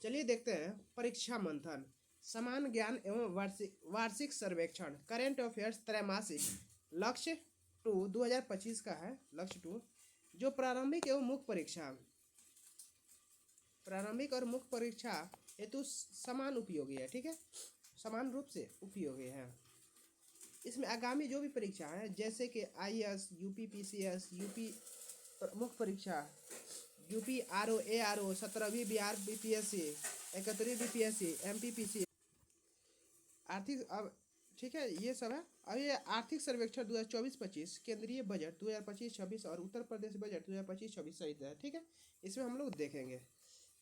चलिए देखते हैं परीक्षा मंथन, समान ज्ञान एवं वार्षिक सर्वेक्षण, करेंट अफेयर्स त्रैमासिक। लक्ष्य 2025 का है। लक्ष्य 2 जो प्रारंभिक एवं मुख्य परीक्षा, प्रारंभिक और मुख्य परीक्षा हेतु समान उपयोगी है। ठीक है, समान रूप से उपयोगी है। इसमें आगामी जो भी परीक्षा है जैसे कि IAS, UP PCS, यूपी मुख्य परीक्षा, यूपी RO ARO, 17वीं बिहार BPSC, 71वीं BPSC, MPPC, आर्थिक। अब ठीक है, ये सब है। अब ये आर्थिक सर्वेक्षण 2024-25, केंद्रीय बजट 2025-26 और उत्तर प्रदेश बजट 2025-26 सहित है। ठीक है, इसमें हम लोग देखेंगे।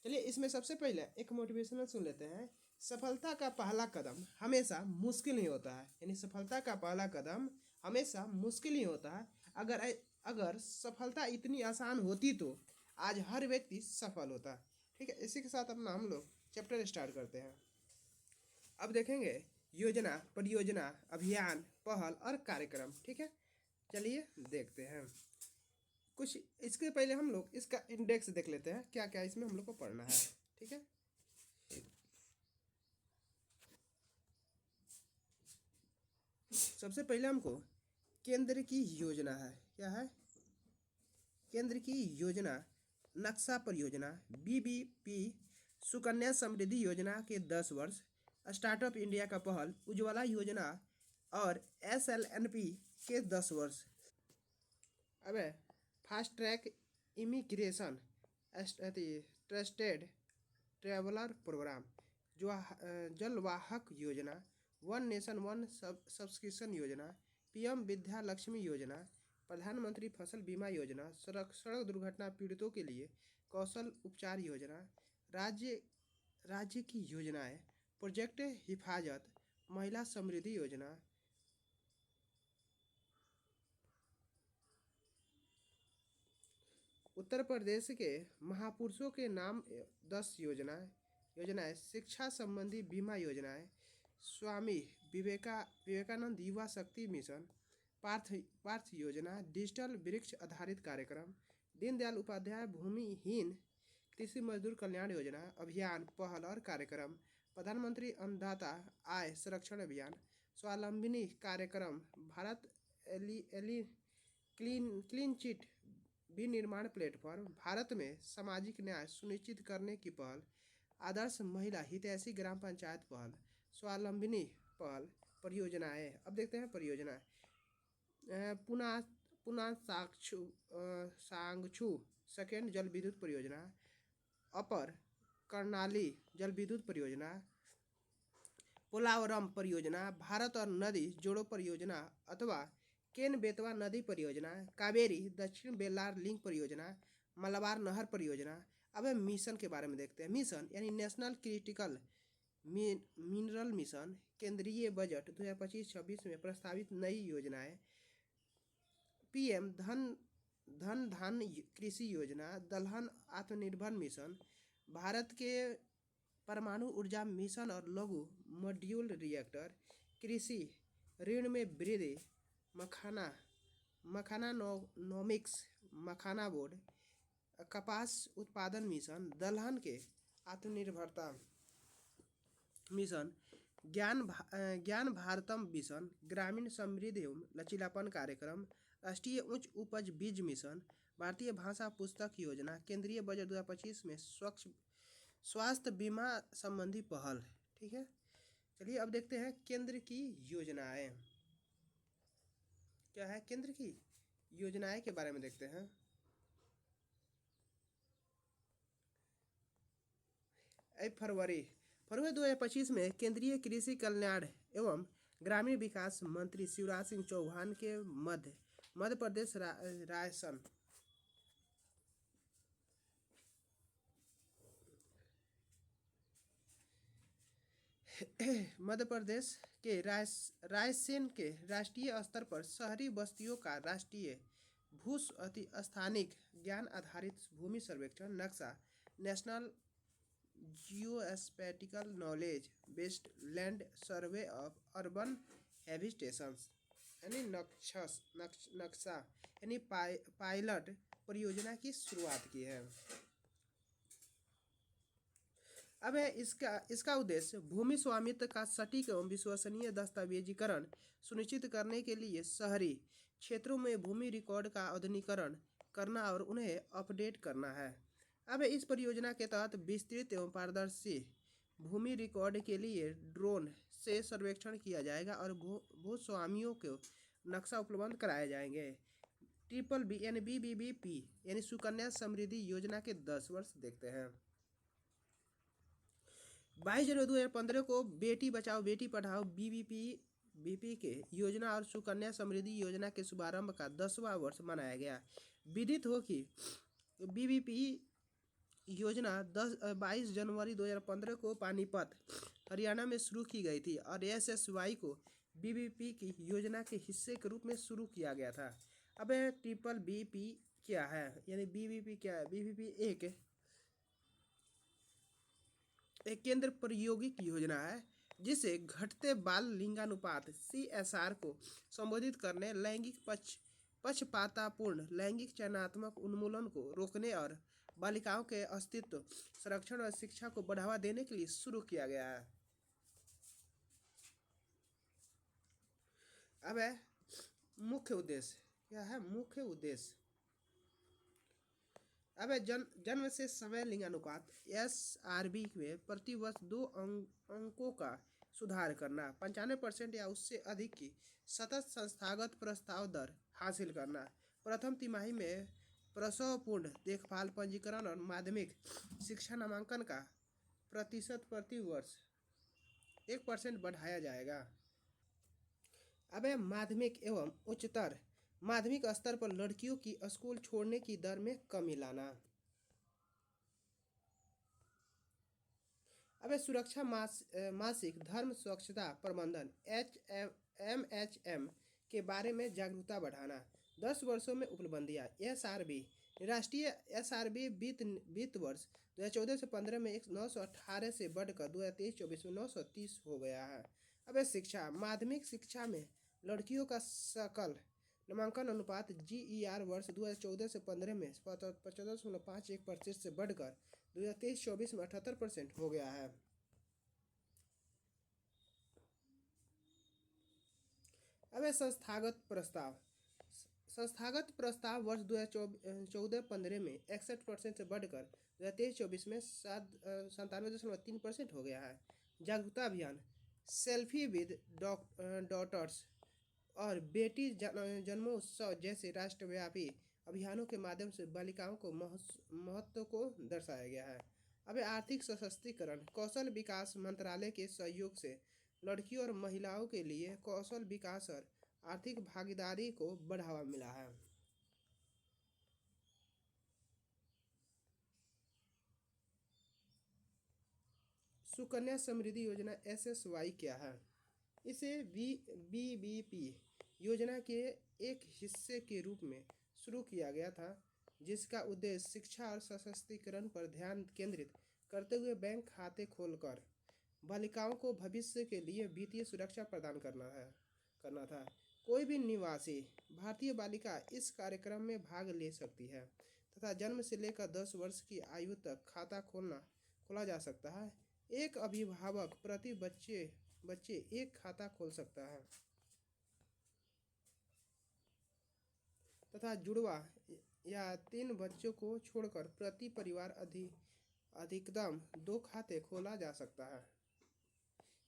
चलिए इसमें सबसे पहले एक मोटिवेशनल सुन लेते हैं। सफलता का पहला कदम हमेशा मुश्किल ही होता है, यानी सफलता का पहला कदम हमेशा मुश्किल ही होता है। अगर सफलता इतनी आसान होती तो आज हर व्यक्ति सफल होता। ठीक है, इसी के साथ अपना हम लोग चैप्टर स्टार्ट करते हैं। अब देखेंगे योजना, परियोजना, अभियान, पहल और कार्यक्रम। ठीक है, चलिए देखते हैं। कुछ इसके पहले हम लोग इसका इंडेक्स देख लेते हैं, क्या क्या इसमें हम लोग को पढ़ना है। ठीक है, सबसे पहले हमको केंद्र की योजना है। क्या है? केंद्र की योजना, नक्शा परियोजना, BBP, सुकन्या समृद्धि योजना के 10 वर्ष, स्टार्टअप इंडिया का पहल, उज्ज्वला योजना और SLNP के 10 वर्ष। अब fast track immigration, trusted traveller programme, जो जलवाहक योजना, वन नेशन वन सब्सक्रिप्शन योजना, PM विद्या लक्ष्मी योजना, प्रधानमंत्री फसल बीमा योजना, सड़क दुर्घटना पीड़ितों के लिए कौशल उपचार योजना, राज्य की योजनाएं, प्रोजेक्ट हिफाजत, महिला समृद्धि योजना, उत्तर प्रदेश के महापुरुषों के नाम 10 योजनाएं, शिक्षा संबंधी बीमा योजनाएं, स्वामी विवेकानंद युवा शक्ति मिशन, पार्थ योजना, डिजिटल वृक्ष आधारित कार्यक्रम, दीनदयाल उपाध्याय भूमिहीन कृषि मजदूर कल्याण योजना, अभियान, पहल और कार्यक्रम, प्रधानमंत्री अन्नदाता आय संरक्षण अभियान, स्वावलंबनी कार्यक्रम, भारत क्लीन चिट विनिर्माण प्लेटफॉर्म, भारत में सामाजिक न्याय सुनिश्चित करने की पहल, आदर्श महिला हितैषी ग्राम पंचायत पहल, स्वावलंबनी पहल, परियोजनाएं। अब देखते हैं परियोजनाएं। पुना सांगछू सेकेंड जल विद्युत परियोजना, अपर कर्णाली जल विद्युत परियोजना, पोलावरम परियोजना, भारत और नदी जोड़ो परियोजना अथवा केन बेतवा नदी परियोजना, कावेरी दक्षिण बेल्लार लिंक परियोजना, मलबार नहर परियोजना। अब मिशन के बारे में देखते हैं। मिशन यानी नेशनल क्रिटिकल मिनरल मिशन, केंद्रीय बजट 2025-26 में प्रस्तावित नई योजनाएं, PM धन कृषि योजना, दलहन आत्मनिर्भर मिशन, भारत के परमाणु ऊर्जा मिशन और लघु मॉड्यूल रिएक्टर, कृषि ऋण में वृद्धि, मखानानोमिक्स, मखाना बोर्ड, कपास उत्पादन मिशन, दलहन के आत्मनिर्भरता मिशन, ज्ञान भारतम मिशन, ग्रामीण समृद्धि एवं लचीलापन कार्यक्रम, राष्ट्रीय उच्च उपज बीज मिशन, भारतीय भाषा पुस्तक योजना, केंद्रीय बजट 2025 में स्वास्थ्य बीमा संबंधी पहल। ठीक है, चलिए अब देखते हैं केंद्र की योजनाएं। क्या है केंद्र की योजनाएं के बारे में देखते हैं। फरवरी 2025 में केंद्रीय कृषि कल्याण एवं ग्रामीण विकास मंत्री शिवराज सिंह चौहान के मध्य प्रदेश रायसन मध्य प्रदेश के रायसेन के राष्ट्रीय स्तर पर शहरी बस्तियों का राष्ट्रीय स्थानिक ज्ञान आधारित भूमि सर्वेक्षण नक्शा, national geospatial knowledge based land survey of urban habitations, यानी नक्शा यानी पायलट परियोजना की शुरुआत की है। अब है इसका उद्देश्य भूमि स्वामित्व का सटीक एवं विश्वसनीय दस्तावेजीकरण सुनिश्चित करने के लिए शहरी क्षेत्रों में भूमि रिकॉर्ड का आधुनिकीकरण करना और उन्हें अपडेट करना है। अब इस परियोजना के तहत विस्तृत एवं पारदर्शी भूमि रिकॉर्ड के लिए ड्रोन से सर्वेक्षण किया जाएगा और भूस्वामियों को नक्शा उपलब्ध कराए जाएंगे। ट्रिपल बी यानी BBBP यानी सुकन्या समृद्धि योजना के 10 वर्ष देखते हैं। 22 जनवरी 2015 को बेटी बचाओ बेटी पढ़ाओ BBP के योजना और सुकन्या समृद्धि योजना के शुभारंभ का 10वां वर्ष मनाया गया। विदित हो कि BBP योजना 22 जनवरी 2015 को पानीपत हरियाणा में शुरू की गई थी और SSY को BBP की योजना के हिस्से के रूप में शुरू किया गया था। अब ट्रिपल BP क्या है यानी BBP क्या है? BBP एक केंद्र प्रायोगिक योजना है जिसे घटते बाल लिंगानुपात CSR को संबोधित करने, लैंगिक पक्षपातपूर्ण लैंगिक चयनात्मक उन्मूलन को रोकने और बालिकाओं के अस्तित्व, संरक्षण और शिक्षा को बढ़ावा देने के लिए शुरू किया गया है। अब है मुख्य उद्देश्य क्या है? मुख्य उद्देश्य अब है जन्म से समय लिंगानुपात SRB में प्रतिवर्ष 2 अंकों का सुधार करना, 95% या उससे अधिक की सतत संस्थागत प्रस्ताव दर हासिल करना, प्रथम तिमाही में प्रसवपूर्ण देखभाल पंजीकरण और माध्यमिक शिक्षा नामांकन का प्रतिशत प्रति वर्ष 1% बढ़ाया जाएगा। अब है माध्यमिक एवं उच्चतर माध्यमिक स्तर पर लड़कियों की स्कूल छोड़ने की दर में कमी लाना। अब है सुरक्षा मासिक धर्म स्वच्छता प्रबंधन MHM के बारे में जागरूकता बढ़ाना। 10 वर्षों में उपलब्धियां SRB राष्ट्रीय SRB वित्त वर्ष 2014 से 15 में 918 से बढ़कर 2023-24 में 930 हो गया है। अब है शिक्षा माध्यमिक शिक्षा में लड़कियों का सकल नामांकन अनुपात GER वर्ष 2014 से 15 में 75.51% से बढ़कर 2023-24 में 78% हो गया है। अब है संस्थागत प्रस्ताव वर्ष 2014-15 में 61% से बढ़कर 2023-24 में 97.3% हो गया है। जागरूकता अभियान सेल्फी विद डॉटर्स और बेटी जन्मोत्सव जैसे राष्ट्रव्यापी अभियानों के माध्यम से बालिकाओं को महत्व को दर्शाया गया है। अब आर्थिक सशक्तिकरण कौशल विकास मंत्रालय के सहयोग से लड़कियों और महिलाओं के लिए कौशल विकास और आर्थिक भागीदारी को बढ़ावा मिला है। सुकन्या समृद्धि योजना SSY क्या है? इसे BBP योजना के एक हिस्से के रूप में शुरू किया गया था जिसका उद्देश्य शिक्षा और सशक्तिकरण पर ध्यान केंद्रित करते हुए बैंक खाते खोलकर बालिकाओं को भविष्य के लिए वित्तीय सुरक्षा प्रदान करना था। कोई भी निवासी भारतीय बालिका इस कार्यक्रम में भाग ले सकती है तथा जन्म से लेकर 10 वर्ष की आयु तक खाता खोला जा सकता है। एक अभिभावक प्रति बच्चे एक खाता खोल सकता है तथा जुड़वा या 3 बच्चों को छोड़कर प्रति परिवार अधिकतम 2 खाते खोला जा सकता है।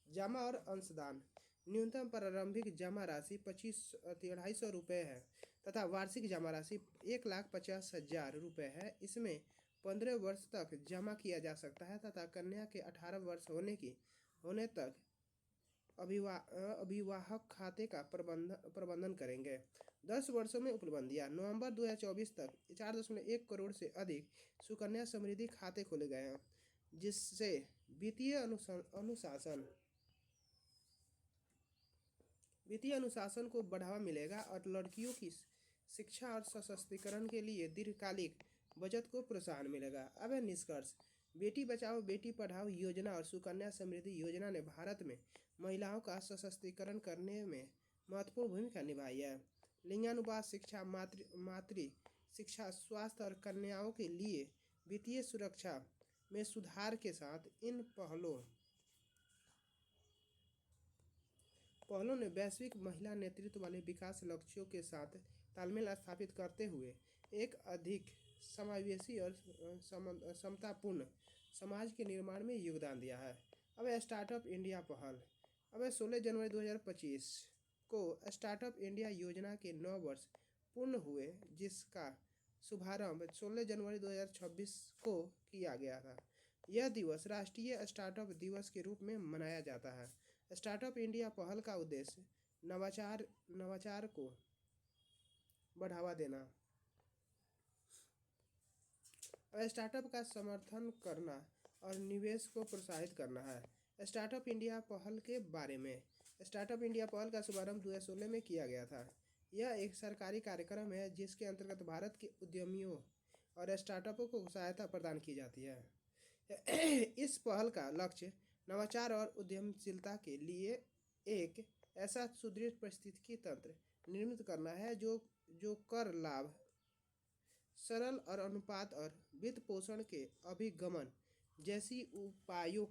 जमा और अंशदान न्यूनतम प्रारंभिक जमा राशि 2,500 रुपये है तथा वार्षिक जमा राशि 1,50,000 रुपये है। इसमें 15 वर्ष तक जमा किया जा सकता है तथा कन्या के 18 वर्ष होने तक अभिवाहक खाते का प्रबंधन करेंगे। 10 वर्षों में उपलब्धियां नवंबर 2024 तक 4.1 करोड़ से अधिक सुकन्या समृद्धि खाते खोले गए हैं जिससे वित्तीय अनुशासन को बढ़ावा मिलेगा और लड़कियों की शिक्षा और सशक्तिकरण के लिए दीर्घकालिक बचत को प्रोत्साहन मिलेगा। अब है निष्कर्ष बेटी बचाओ बेटी पढ़ाओ योजना और सुकन्या समृद्धि योजना ने भारत में महिलाओं का सशक्तिकरण करने में महत्वपूर्ण भूमिका निभाई है। लिंगानुपात शिक्षा मातृ शिक्षा स्वास्थ्य और कन्याओं के लिए वित्तीय सुरक्षा में सुधार के साथ इन पहलों ने वैश्विक महिला नेतृत्व वाले विकास लक्ष्यों के साथ तालमेल स्थापित करते हुए एक अधिक समावेशी और समतापूर्ण समाज के निर्माण में योगदान दिया है। अब स्टार्टअप इंडिया पहल। अब 16 जनवरी 2025 को स्टार्टअप इंडिया योजना के 9 वर्ष पूर्ण हुए, जिसका शुभारंभ 16 जनवरी 2026 को किया गया था। यह दिवस राष्ट्रीय स्टार्टअप दिवस के रूप में मनाया जाता है। स्टार्टअप इंडिया पहल का उद्देश्य नवाचार को बढ़ावा देना और स्टार्टअप का समर्थन करना और निवेश को प्रोत्साहित करना है। स्टार्टअप इंडिया पहल के बारे में। स्टार्टअप इंडिया पहल का शुभारंभ 2016 में किया गया था। यह एक सरकारी कार्यक्रम है जिसके अंतर्गत भारत के उद्यमियों और स्टार्टअपों को सहायता प्रदान की जाती है। इस पहल का लक्ष्य नवाचार और उद्यमशीलता के लिए एक ऐसा सुदृढ़ पारिस्थितिकी तंत्र निर्मित करना है जो कर लाभ, सरल और अनुपात और वित्त पोषण के अभिगमन जैसी उपायों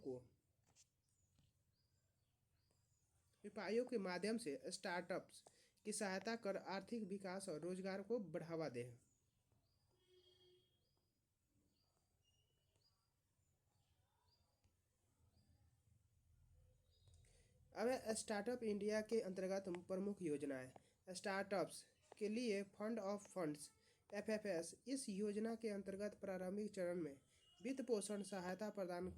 के माध्यम से स्टार्टअप्स की सहायता कर आर्थिक विकास और रोजगार को बढ़ावा दे। अब स्टार्टअप इंडिया के अंतर्गत प्रमुख योजनाएं। स्टार्टअप्स के लिए फंड ऑफ फंड्स एफएफएस। इस योजना के अंतर्गत प्रारंभिक चरण में वित्त पोषण सहायता प्रदान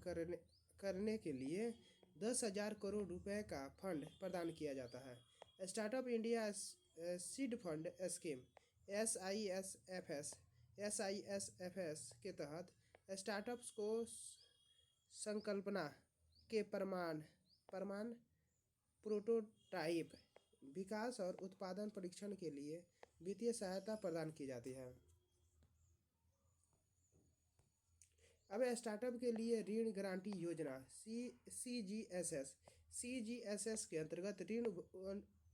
करने के लिए 10,000 करोड़ रुपए का फंड प्रदान किया जाता है। Startup India seed fund scheme S I S F S के तहत स्टार्टअप्स को संकल्पना के प्रमाण प्रोटोटाइप विकास और उत्पादन परीक्षण के लिए वित्तीय सहायता प्रदान की जाती है। अब स्टार्टअप के लिए ऋण गारंटी योजना सीजीएसएस के अंतर्गत ऋण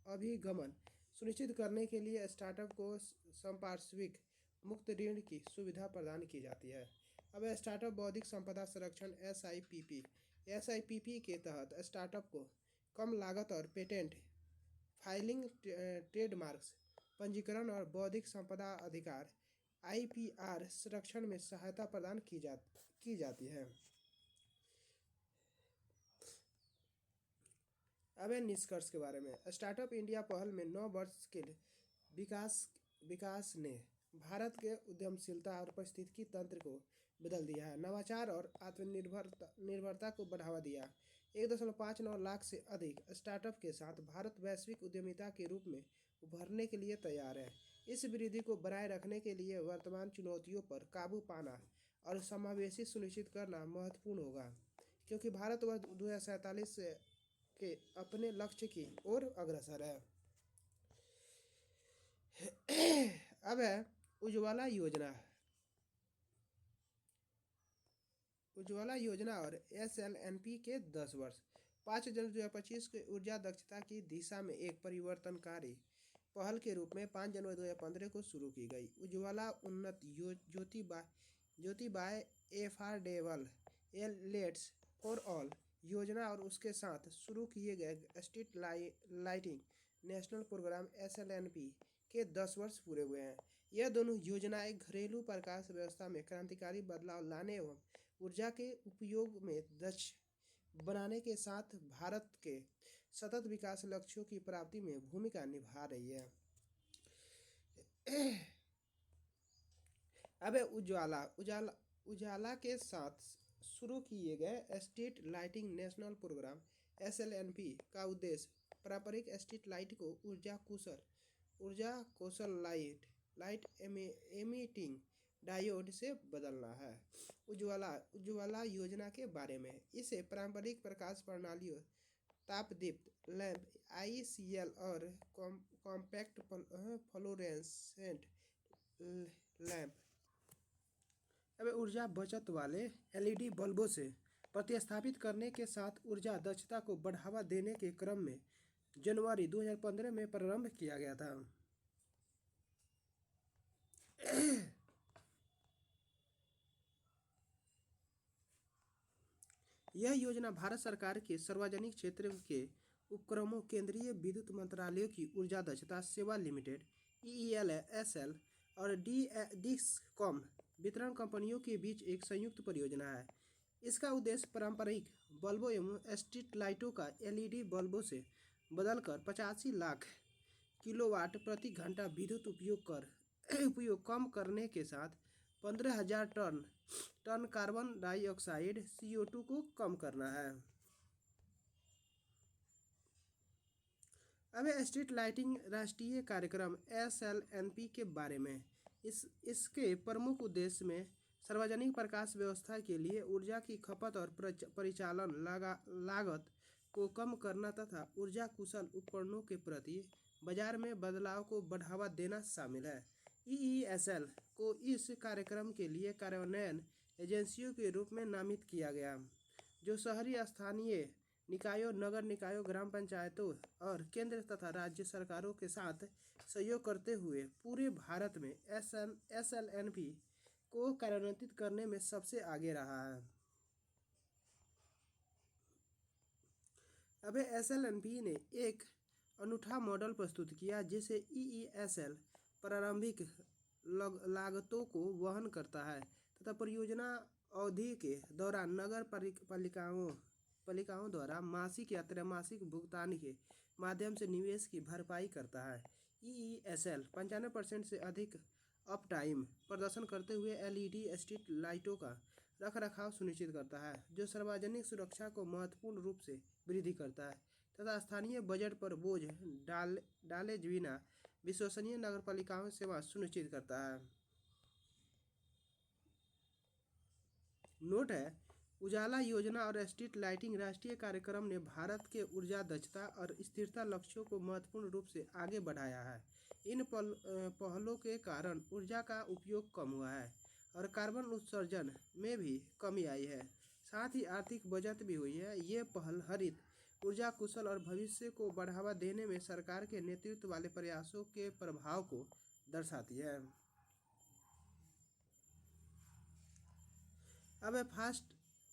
अभिगमन सुनिश्चित करने के लिए स्टार्टअप को संपार्श्विक मुक्त ऋण की सुविधा प्रदान की जाती है। अब स्टार्टअप बौद्धिक संपदा संरक्षण एसआईपीपी के तहत स्टार्टअप को कम लागत और पेटेंट फाइलिंग, ट्रेडमार्क्स पंजीकरण और बौद्धिक संपदा अधिकार आईपीआर संरक्षण में सहायता प्रदान की जाती है। अब निष्कर्ष के बारे में। स्टार्टअप इंडिया पहल में 9 वर्ष के विकास ने भारत के उद्यमशीलता और पारिस्थितिकी तंत्र को बदल दिया है, नवाचार और आत्मनिर्भरता को बढ़ावा दिया। 1.59 लाख से अधिक स्टार्टअप के साथ भारत वैश्विक उद्यमिता के रूप में उभरने के लिए तैयार है। इस वृद्धि को बनाए रखने के लिए वर्तमान चुनौतियों पर काबू पाना और समावेशी सुनिश्चित करना महत्वपूर्ण होगा, क्योंकि भारत वर्ष 2047 के अपने लक्ष्य की ओर अग्रसर है। अब है उज्ज्वला योजना और एसएलएनपी के 10 वर्ष। 5 जनवरी 2025 के ऊर्जा दक्षता की दिशा में एक परिवर्तनकारी पहल के रूप में 5 जनवरी 2015 को शुरू की गई उज्ज्वला उन्नत Jyotibai affordable Elets for all योजना और उसके साथ शुरू किए गए स्ट्रीट लाइटिंग नेशनल प्रोग्राम एसएलएनपी के 10 वर्ष पूरे हुए हैं। यह दोनों योजनाएं घरेलू प्रकाश व्यवस्था में क्रांतिकारी बदलाव लाने एवं ऊर्जा के उपयोग में दक्ष बनाने के साथ भारत के सतत विकास लक्ष्यों की प्राप्ति में भूमिका निभा रही है। अब उजाला के साथ शुरू किए गए स्ट्रीट लाइटिंग नेशनल प्रोग्राम एसएलएनपी का उद्देश्य पारंपरिक स्ट्रीट लाइट को ऊर्जा कौशल लाइट एमिटिंग डायोड से बदलना है। उज्ज्वला योजना के बारे में। इसे पारंपरिक प्रकाश प्रणालियों तापदीप्त लैंप आईसीएल और कॉम्पैक्ट फ्लोरेसेंट लैंप अब ऊर्जा बचत वाले एलईडी बल्बों से प्रतिस्थापित करने के साथ ऊर्जा दक्षता को बढ़ावा देने के क्रम में जनवरी 2015 में प्रारंभ किया गया था। यह योजना भारत सरकार के सार्वजनिक क्षेत्र के उपक्रमों, केंद्रीय विद्युत मंत्रालयों की ऊर्जा दक्षता सेवा लिमिटेड EELSL और डिस्कॉम वितरण कंपनियों के बीच एक संयुक्त परियोजना है। इसका उद्देश्य पारंपरिक बल्बों एवं स्ट्रीट लाइटों का LED बल्बों से बदलकर 85 लाख किलोवाट प्रति घंटा विद्युत उपयोग कम करने के साथ 15,000 टन कार्बन डाइऑक्साइड CO2 को कम करना है। अब स्ट्रीट लाइटिंग राष्ट्रीय कार्यक्रम SLNP के बारे में। इसके प्रमुख उद्देश्य में सार्वजनिक प्रकाश व्यवस्था के लिए ऊर्जा की खपत और परिचालन लागत को कम करना तथा ऊर्जा कुशल उपकरणों के प्रति बाजार में बदलाव को बढ़ावा देना शामिल है। EESL को इस कार्यक्रम के लिए कार्यान्वयन एजेंसियों के रूप में नामित किया गया, जो शहरी स्थानीय निकायों, नगर निकायों, ग्राम पंचायतों और केंद्र तथा राज्य सरकारों के साथ सहयोग करते हुए पूरे भारत में SLNP को कार्यान्वित करने में सबसे आगे रहा है। अब SLNP ने एक अनूठा मॉडल प्रस्तुत किया जिसे EESL प्रारंभिक लागतों को वहन करता है तथा परियोजना अवधि के दौरान नगर पालिकाओं द्वारा मासिक या त्रैमासिक भुगतान के माध्यम से निवेश की भरपाई करता है। EESL 95% से अधिक अप टाइम प्रदर्शन करते हुए LED स्ट्रीट लाइटों का रखरखाव सुनिश्चित करता है, जो सार्वजनिक सुरक्षा को महत्वपूर्ण रूप से वृद्धि करता है तथा स्थानीय बजट पर बोझ डाले बिना विश्वसनीय नगरपालिकाओं सेवा सुनिश्चित करता है। नोट है, उजाला योजना और स्ट्रीट लाइटिंग राष्ट्रीय कार्यक्रम ने भारत के ऊर्जा दक्षता और स्थिरता लक्ष्यों को महत्वपूर्ण रूप से आगे बढ़ाया है। इन पहलों के कारण ऊर्जा का उपयोग कम हुआ है और कार्बन उत्सर्जन में भी कमी आई है। साथ ही आर्थिक बचत भी हुई है। ये पहल हरित ऊर्जा कुशल और भविष्य को बढ़ावा देने में सरकार के नेतृत्व वाले प्रयासों के प्रभाव को दर्शाती है। अब फास्ट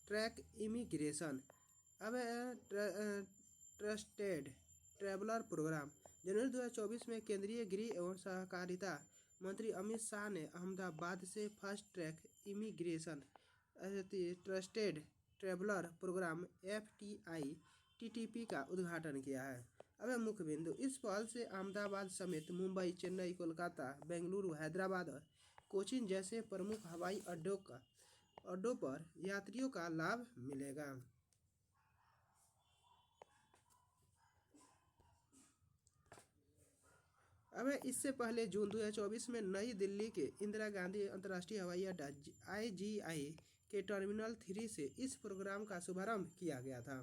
ट्रैक इमिग्रेशन। अब ट्रस्टेड ट्रैवलर प्रोग्राम। जनवरी 2024 में केंद्रीय गृह एवं सहकारिता मंत्री अमित शाह ने अहमदाबाद से fast track immigration trusted traveller programme FTI-TTP का उद्घाटन किया है। अब मुख्य बिंदु। इस पहल से अहमदाबाद समेत मुंबई, चेन्नई, कोलकाता, बेंगलुरु, हैदराबाद और कोचीन जैसे प्रमुख हवाई अड्डों पर यात्रियों का लाभ मिलेगा। अब इससे पहले जून 2024 में नई दिल्ली के इंदिरा गांधी अंतर्राष्ट्रीय हवाई अड्डा IGI के टर्मिनल 3 से इस प्रोग्राम का शुभारंभ किया गया था।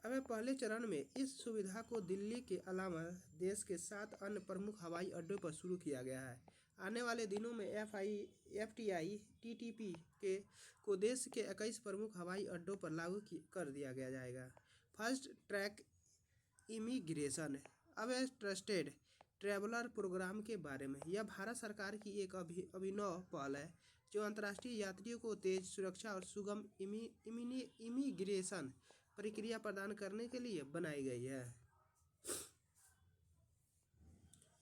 अब पहले चरण में इस सुविधा को दिल्ली के अलावा देश के 7 अन्य प्रमुख हवाई अड्डों पर शुरू किया गया है। आने वाले दिनों में FTI-TTP को देश के 21 प्रमुख हवाई अड्डों पर लागू कर दिया जाएगा। Fast track immigration. अब ट्रस्टेड ट्रैवलर प्रोग्राम के बारे में। यह भारत सरकार की एक अभिनव पहल है जो अंतर्राष्ट्रीय यात्रियों को तेज, सुरक्षा और सुगम इमिग्रेशन प्रक्रिया प्रदान करने के लिए बनाई गई है।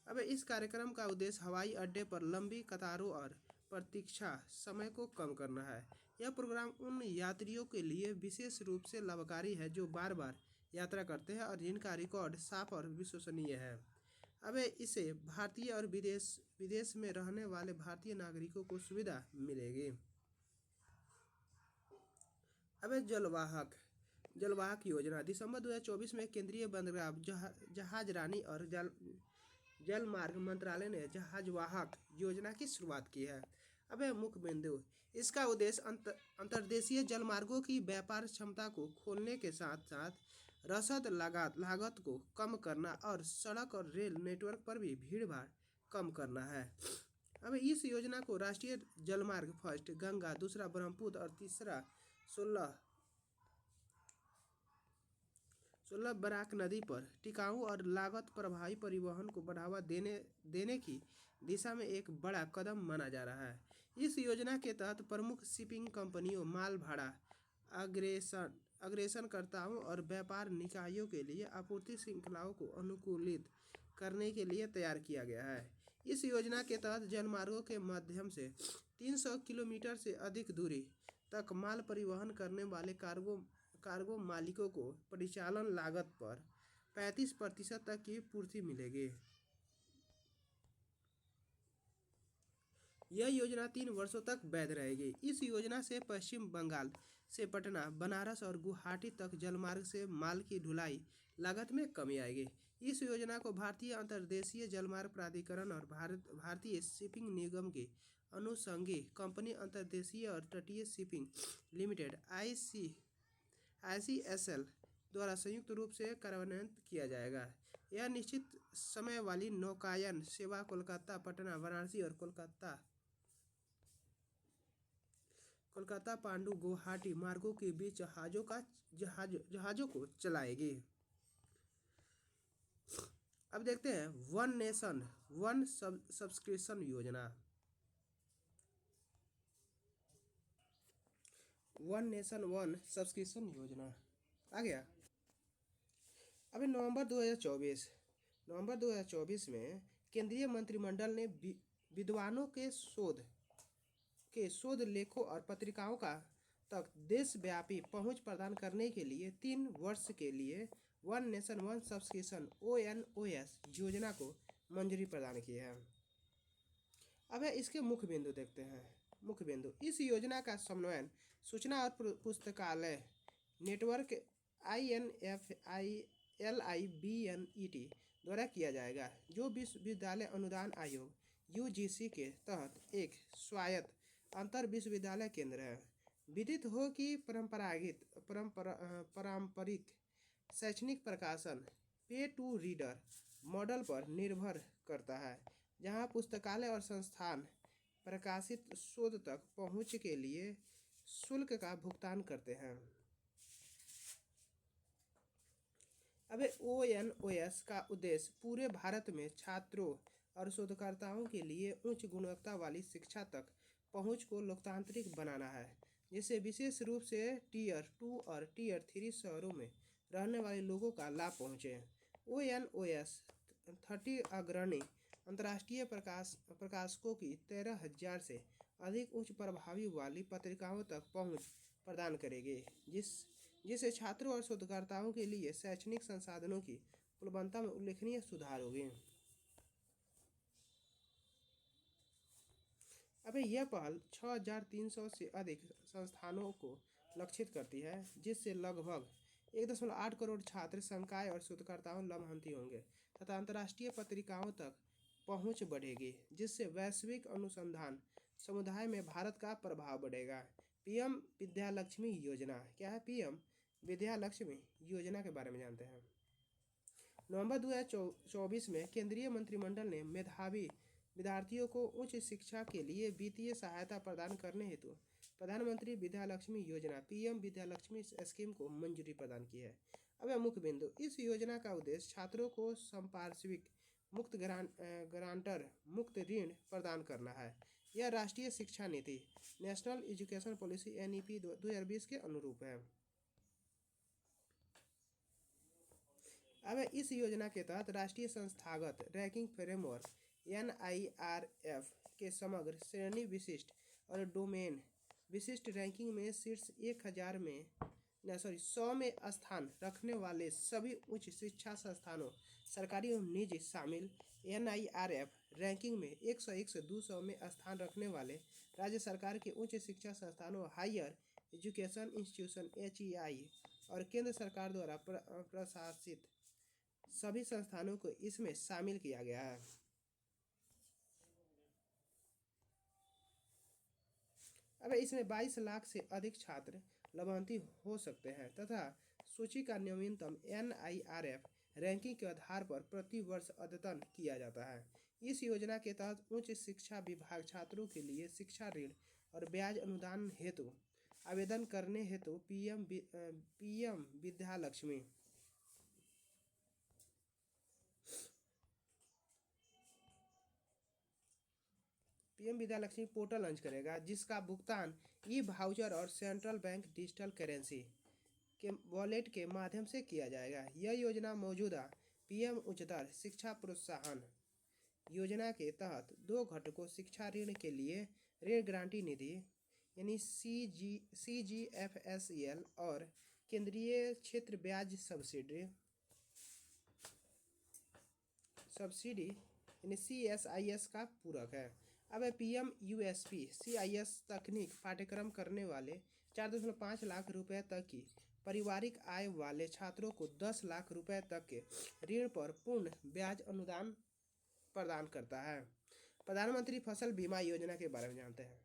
अब इस कार्यक्रम का उद्देश्य हवाई अड्डे पर लंबी कतारों और प्रतीक्षा समय को कम करना है। यह प्रोग्राम उन यात्रियों के लिए विशेष रूप से लाभकारी है जो बार बार यात्रा करते हैं और जिनका रिकॉर्ड साफ और विश्वसनीय है। अब इसे भारतीय और विदेश में रहने वाले भारतीय नागरिकों को सुविधा मिलेगी। अब जलवाहक योजना। दिसंबर 2024 में केंद्रीय बंदरगाह, जहाजरानी और जलमार्ग मंत्रालय ने जहाजवाहक योजना की शुरुआत की है। अब मुख्य बिंदु। इसका उद्देश्य अंतर्देशीय जलमार्गों की व्यापार क्षमता को खोलने के साथ साथ रसद लागत को कम करना और सड़क और रेल नेटवर्क पर भी भीड़भाड़ कम करना है। अब इस योजना को राष्ट्रीय जलमार्ग फर्स्ट गंगा, दूसरा ब्रह्मपुत्र और तीसरा 16 16 बराक नदी पर टिकाऊ और लागत प्रभावी परिवहन को बढ़ावा देने की दिशा में एक बड़ा कदम माना जा रहा है। इस योजना के तहत प्रमुख शिपिंग कंपनियों, माल भाड़ा अग्रेषणकर्ताओं और व्यापार निकायों के लिए आपूर्ति श्रृंखलाओं को अनुकूलित करने के लिए तैयार किया गया है। इस योजना के तहत जलमार्गों के माध्यम से 300 किलोमीटर से अधिक दूरी तक माल परिवहन करने वाले कार्गो मालिकों को परिचालन लागत पर 35% तक की पूर्ति मिलेगी। यह योजना 3 वर्षों तक वैध रहेगी। इस योजना से पश्चिम बंगाल से पटना, बनारस और गुवाहाटी तक जलमार्ग से माल की ढुलाई लागत में कमी आएगी। इस योजना को भारतीय अंतर्देशीय जलमार्ग प्राधिकरण और भारतीय शिपिंग निगम की अनुषंगी कंपनी अंतर्देशीय और तटीय शिपिंग लिमिटेड ICSL द्वारा संयुक्त रूप से कार्यान्वित किया जाएगा। यह निश्चित समय वाली नौकायन सेवा कोलकाता, पटना, वाराणसी और कोलकाता पांडु गुवाहाटी मार्गों के बीच जहाजों को चलाएगी। अब देखते हैं वन नेशन वन सब्सक्रिप्शन योजना। वन नेशन वन सब्सक्रिप्शन योजना आ गया। अभी नवंबर 2024 में केंद्रीय मंत्रिमंडल ने विद्वानों के शोध लेखों और पत्रिकाओं का तक देशव्यापी पहुंच प्रदान करने के लिए 3 वर्ष के लिए one nation one subscription ONOS योजना को मंजूरी प्रदान की है। अब इसके मुख्य बिंदु देखते हैं। मुख्य बिंदु, इस योजना का समन्वयन सूचना और पुस्तकालय नेटवर्क INFILIBNET द्वारा किया जाएगा, जो विश्वविद्यालय अनुदान आयोग UGC के तहत एक स्वायत्त अंतर विश्वविद्यालय केंद्र है। विदित हो कि पारंपरिक शैक्षणिक प्रकाशन पे टू रीडर मॉडल पर निर्भर करता है, जहां पुस्तकालय और संस्थान प्रकाशित शोध तक पहुंच के लिए शुल्क का भुगतान करते हैं। अब ONOS का उद्देश्य पूरे भारत में छात्रों और शोधकर्ताओं के लिए उच्च गुणवत्ता वाली शिक्षा तक पहुंच को लोकतांत्रिक बनाना है, जिससे विशेष रूप से Tier 2 और Tier 3 शहरों में रहने वाले लोगों का लाभ पहुंचे। ONOS 30 अग्रणी अंतर्राष्ट्रीय प्रकाशकों की 13,000 से अधिक उच्च प्रभावी वाली पत्रिकाओं तक पहुंच प्रदान करेगी, जिससे छात्रों और शोधकर्ताओं के लिए शैक्षणिक संसाधनों की उपलब्धता में उल्लेखनीय सुधार होगी। अब यह पहल 6,300 से अधिक संस्थानों को लक्षित करती है, जिससे लगभग 1.8 करोड़ छात्र, संकाय और शोधकर्ताओं लाभान्वित होंगे तथा अंतर्राष्ट्रीय पत्रिकाओं तक पहुंच बढ़ेगी, जिससे वैश्विक अनुसंधान समुदाय में भारत का प्रभाव बढ़ेगा। PM विद्यालक्ष्मी योजना क्या है? PM विद्यालक्ष्मी योजना के बारे में जानते हैं। नवंबर 2024 में केंद्रीय मंत्रिमंडल ने मेधावी विद्यार्थियों को उच्च शिक्षा के लिए वित्तीय सहायता प्रदान करने हेतु प्रधानमंत्री विद्यालक्ष्मी योजना PM विद्यालक्ष्मी स्कीम को मंजूरी प्रदान की है। अब मुख्य बिंदु, इस योजना का उद्देश्य छात्रों को संपार्श्विक मुक्त ग्रांटर मुक्त ऋण प्रदान करना है। यह राष्ट्रीय शिक्षा नीति नेशनल एजुकेशन पॉलिसी NEP 2020 के अनुरूप है। अब इस योजना के तहत राष्ट्रीय संस्थागत रैंकिंग फ्रेमवर्क NIRF के समग्र श्रेणी विशिष्ट और डोमेन विशिष्ट रैंकिंग में शीर्ष 100 में स्थान रखने वाले सभी उच्च शिक्षा संस्थानों, सरकारी और निजी शामिल NIRF रैंकिंग में 101 से 200 में स्थान रखने वाले राज्य सरकार के उच्च शिक्षा संस्थानों, हायर एजुकेशन इंस्टीट्यूशन HEI और केंद्र सरकार द्वारा प्रशासित सभी संस्थानों को इसमें शामिल किया गया है। अब इसमें 22 लाख से अधिक छात्र लाभान्वित हो सकते हैं तथा सूची का नवीनतम NIRF रैंकिंग के आधार पर प्रति वर्ष अद्यतन किया जाता है। इस योजना के तहत उच्च शिक्षा विभाग छात्रों के लिए शिक्षा ऋण और ब्याज अनुदान हेतु आवेदन करने हेतु PM Vidyalakshmi PM Vidya Lakshmi portal launch करेगा, जिसका भुगतान ई वाउचर और सेंट्रल बैंक डिजिटल करेंसी के वॉलेट के माध्यम से किया जाएगा। यह योजना मौजूदा पीएम उच्चतर शिक्षा प्रोत्साहन योजना के तहत 2 घटकों शिक्षा ऋण के लिए ऋण गारंटी निधि यानी CGFSEL और केंद्रीय क्षेत्र ब्याज सब्सिडी यानी CSIS का पूरक है। अब PM USP CIS तकनीक पाठ्यक्रम करने वाले 4.5 लाख रुपए तक की पारिवारिक आय वाले छात्रों को 10 लाख रुपए तक के ऋण पर पूर्ण ब्याज अनुदान प्रदान करता है। प्रधानमंत्री फसल बीमा योजना के बारे में जानते हैं।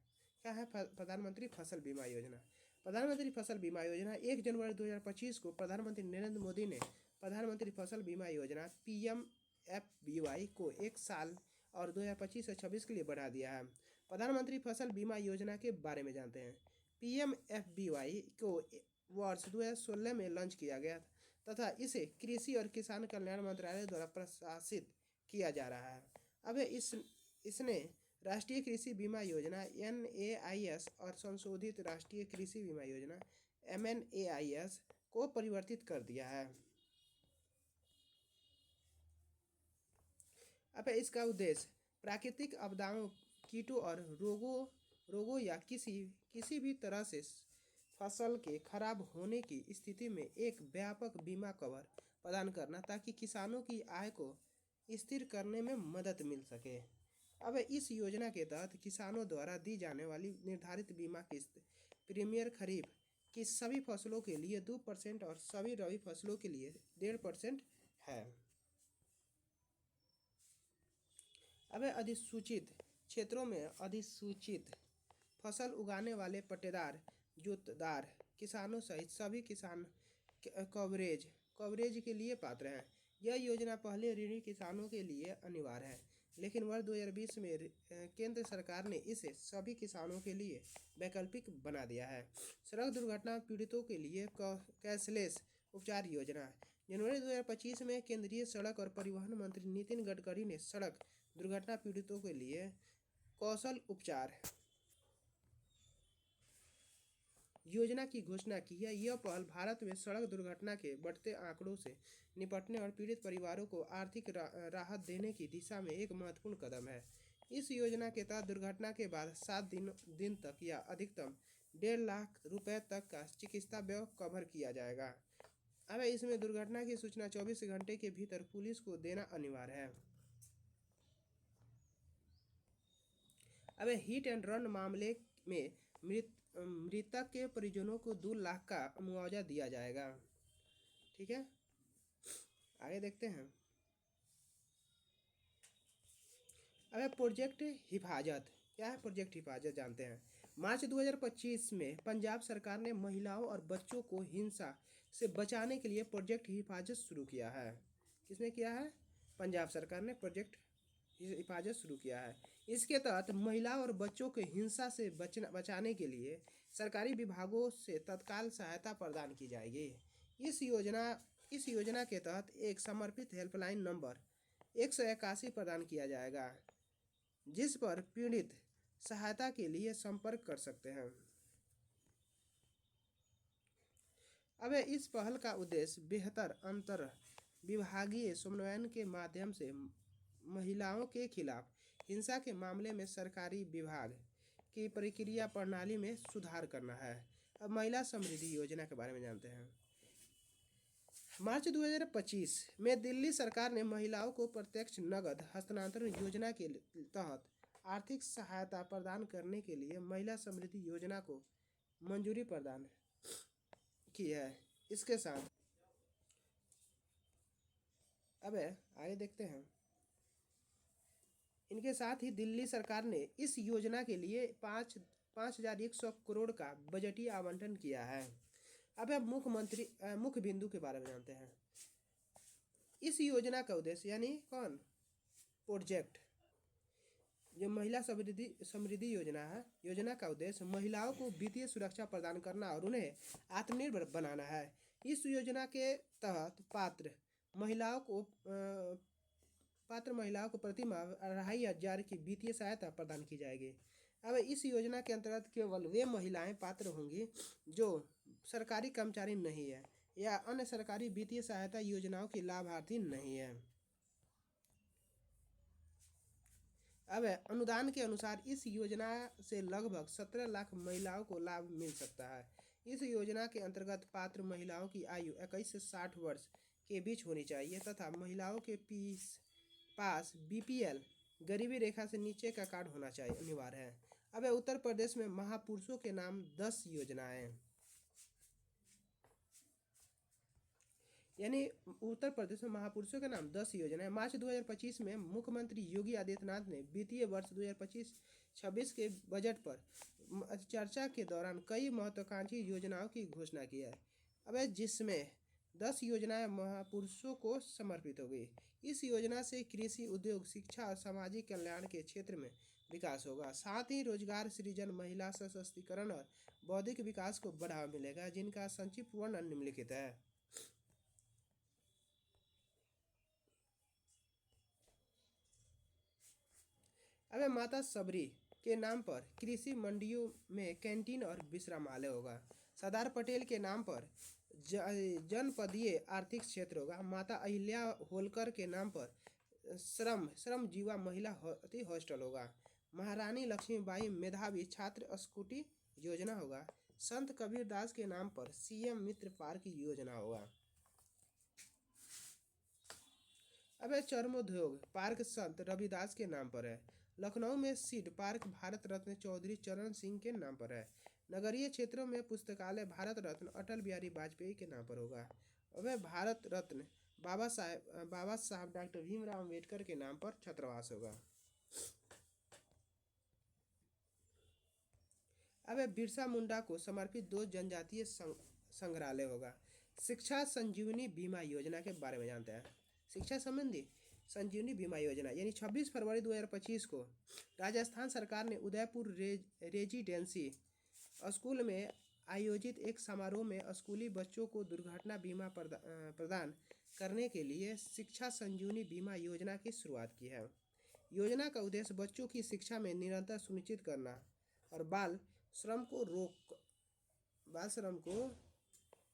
क्या है प्रधानमंत्री फसल बीमा योजना? प्रधानमंत्री फसल बीमा योजना 1 जनवरी 2025 को प्रधानमंत्री नरेंद्र मोदी ने प्रधानमंत्री फसल बीमा योजना PMFBY को 1 साल और 2025 से 26 के लिए बढ़ा दिया है। प्रधानमंत्री फसल बीमा योजना के बारे में जानते हैं। PMFBY को वर्ष 2016 में लॉन्च किया गया तथा इसे कृषि और किसान कल्याण मंत्रालय द्वारा प्रशासित किया जा रहा है। अब इसने राष्ट्रीय कृषि बीमा योजना NAIS और संशोधित राष्ट्रीय कृषि बीमा योजना MNAIS को परिवर्तित कर दिया है। अब इसका उद्देश्य प्राकृतिक आपदाओं, कीटों और रोगों या किसी भी तरह से फसल के खराब होने की स्थिति में एक व्यापक बीमा कवर प्रदान करना, ताकि किसानों की आय को स्थिर करने में मदद मिल सके। अब इस योजना के तहत किसानों द्वारा दी जाने वाली निर्धारित बीमा किस्त प्रीमियम खरीफ की सभी फसलों के लिए 2% और सभी रबी फसलों के लिए 1.5% है। अब अधिसूचित क्षेत्रों में अधिसूचित फसल उगाने वाले पट्टेदार जोतदार किसानों सहित सभी किसान कवरेज के लिए पात्र हैं। यह योजना पहले ऋणी किसानों के लिए अनिवार्य है, लेकिन वर्ष 2020 में केंद्र सरकार ने इसे सभी किसानों के लिए वैकल्पिक बना दिया है। सड़क दुर्घटना पीड़ितों के लिए कैशलेस उपचार योजना। जनवरी 2025 में केंद्रीय सड़क और परिवहन मंत्री नितिन गडकरी ने सड़क दुर्घटना पीड़ितों के लिए कौशल उपचार योजना की घोषणा की है। यह पहल भारत में सड़क दुर्घटना के बढ़ते आंकड़ों से निपटने और पीड़ित परिवारों को आर्थिक राहत देने की दिशा में एक महत्वपूर्ण कदम है। इस योजना के तहत दुर्घटना के बाद 7 दिन तक या अधिकतम 1.5 लाख रुपए तक का चिकित्सा व्यय कवर किया जाएगा। अब इसमें दुर्घटना की सूचना 24 घंटे के भीतर पुलिस को देना अनिवार्य है। अब हिट एंड रन मामले में मृतक के परिजनों को 2 लाख का मुआवजा दिया जाएगा। ठीक है, आगे देखते हैं। अब प्रोजेक्ट हिफाजत। क्या है प्रोजेक्ट हिफाजत? जानते हैं। मार्च 2025 में पंजाब सरकार ने महिलाओं और बच्चों को हिंसा से बचाने के लिए प्रोजेक्ट हिफाजत शुरू किया है। किसने किया है? पंजाब सरकार ने प्रोजेक्ट हिफाजत शुरू किया है। इसके तहत महिलाओं और बच्चों को हिंसा से बचाने के लिए सरकारी विभागों से तत्काल सहायता प्रदान की जाएगी। इस योजना के तहत एक समर्पित हेल्पलाइन नंबर 181 प्रदान किया जाएगा, जिस पर पीड़ित सहायता के लिए संपर्क कर सकते हैं। अब इस पहल का उद्देश्य बेहतर अंतर विभागीय समन्वय के माध्यम से महिलाओं के खिलाफ हिंसा के मामले में सरकारी विभाग की प्रक्रिया प्रणाली में सुधार करना है। अब महिला समृद्धि योजना के बारे में जानते हैं। मार्च 2025 में दिल्ली सरकार ने महिलाओं को प्रत्यक्ष नगद हस्तांतरण योजना के तहत आर्थिक सहायता प्रदान करने के लिए महिला समृद्धि योजना को मंजूरी प्रदान की है। इसके साथ अब आगे देखते हैं। इनके साथ ही दिल्ली सरकार ने इस योजना के लिए 5,100 करोड़ का बजटीय आवंटन किया है। अब मुख्य बिंदु के बारे में जानते हैं। इस योजना का उद्देश्य यानी प्रोजेक्ट जो महिला समृद्धि योजना है, योजना का उद्देश्य महिलाओं को वित्तीय सुरक्षा प्रदान करना और उन्हें आत्मनिर्भर बनाना है। इस योजना के तहत पात्र पात्र महिलाओं को प्रति माह 2500 की वित्तीय सहायता प्रदान की जाएगी। अब इस योजना के अंतर्गत केवल वे महिलाएं पात्र होंगी जो सरकारी कर्मचारी नहीं है या अन्य सरकारी वित्तीय सहायता योजनाओं की लाभार्थी नहीं है। अब अनुदान के अनुसार इस योजना से लगभग 17 लाख महिलाओं को लाभ मिल सकता है। इस योजना के अंतर्गत पात्र महिलाओं की आयु 21 से 60 वर्ष के बीच होनी चाहिए तथा महिलाओं के पास बीपीएल गरीबी रेखा से नीचे का कार्ड होना चाहिए अनिवार्य है। अब उत्तर प्रदेश में महापुरुषों के नाम 10 योजनाएं, यानी उत्तर प्रदेश में महापुरुषों के नाम 10 योजनाएं मार्च 2025 में मुख्यमंत्री योगी आदित्यनाथ ने वित्तीय वर्ष 2025-26 के बजट पर चर्चा के दौरान कई महत्वाकांक्षी योजनाओं की घोषणा की है। अब जिसमें 10 योजनाएं महापुरुषों को समर्पित हो गई। इस योजना से कृषि, उद्योग, शिक्षा और सामाजिक कल्याण के क्षेत्र में विकास होगा। साथ ही रोजगार सृजन, महिला सशक्तिकरण और बौद्धिक विकास को बढ़ावा मिलेगा, जिनका संक्षिप्त वर्णन निम्नलिखित है। अब माता सबरी के नाम पर कृषि मंडियों में कैंटीन और विश्रामालय होगा। सरदार पटेल के नाम पर जनपदीय आर्थिक क्षेत्र होगा। माता अहिल्या होलकर के नाम पर श्रमजीवा महिला हॉस्टल होगा। महारानी लक्ष्मीबाई मेधावी छात्र स्कूटी योजना होगा। संत कबीरदास के नाम पर सीएम मित्र पार्क योजना होगा। अब चर्मोद्योग पार्क संत रविदास के नाम पर है। लखनऊ में सीड पार्क भारत रत्न चौधरी चरण सिंह के नाम पर है। नगरीय क्षेत्रों में पुस्तकालय भारत रत्न अटल बिहारी वाजपेयी के नाम पर होगा। वह भारत रत्न बाबा साहब डॉक्टर भीमराव अम्बेडकर के नाम पर छात्रावास होगा। अब बिरसा मुंडा को समर्पित 2 जनजातीय संग्रहालय होगा। शिक्षा संजीवनी बीमा योजना के बारे में जानते हैं। शिक्षा संबंधी संजीवनी बीमा योजना यानी 26 फरवरी 2025 को राजस्थान सरकार ने उदयपुर रेजिडेंसी स्कूल में आयोजित एक समारोह में स्कूली बच्चों को दुर्घटना बीमा प्रदान करने के लिए शिक्षा संजीवनी बीमा योजना की शुरुआत की है। योजना का उद्देश्य बच्चों की शिक्षा में निरंतर सुनिश्चित करना और बाल श्रम को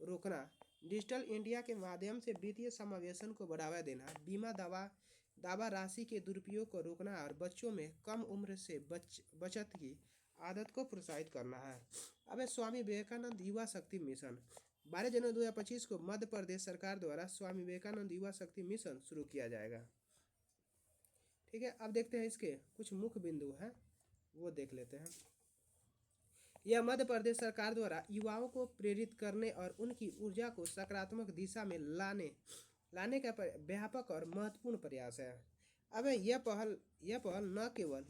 रोकना, डिजिटल इंडिया के माध्यम से वित्तीय समावेशन को बढ़ावा देना, बीमा दावा राशि के दुरुपयोग को रोकना और बच्चों में कम उम्र से बचत की आदत को प्रोत्साहित करना है। अब स्वामी विवेकानंद युवा शक्ति मिशन 12 जनवरी 2025 को मध्य प्रदेश सरकार द्वारा स्वामी विवेकानंद युवा शक्ति मिशन शुरू किया जाएगा। ठीक है, अब देखते हैं इसके कुछ मुख्य बिंदु हैं, वो देख लेते हैं। यह मध्य प्रदेश सरकार द्वारा युवाओं को प्रेरित करने और उनकी ऊर्जा को सकारात्मक दिशा में लाने का व्यापक और महत्वपूर्ण प्रयास है। अब यह पहल न केवल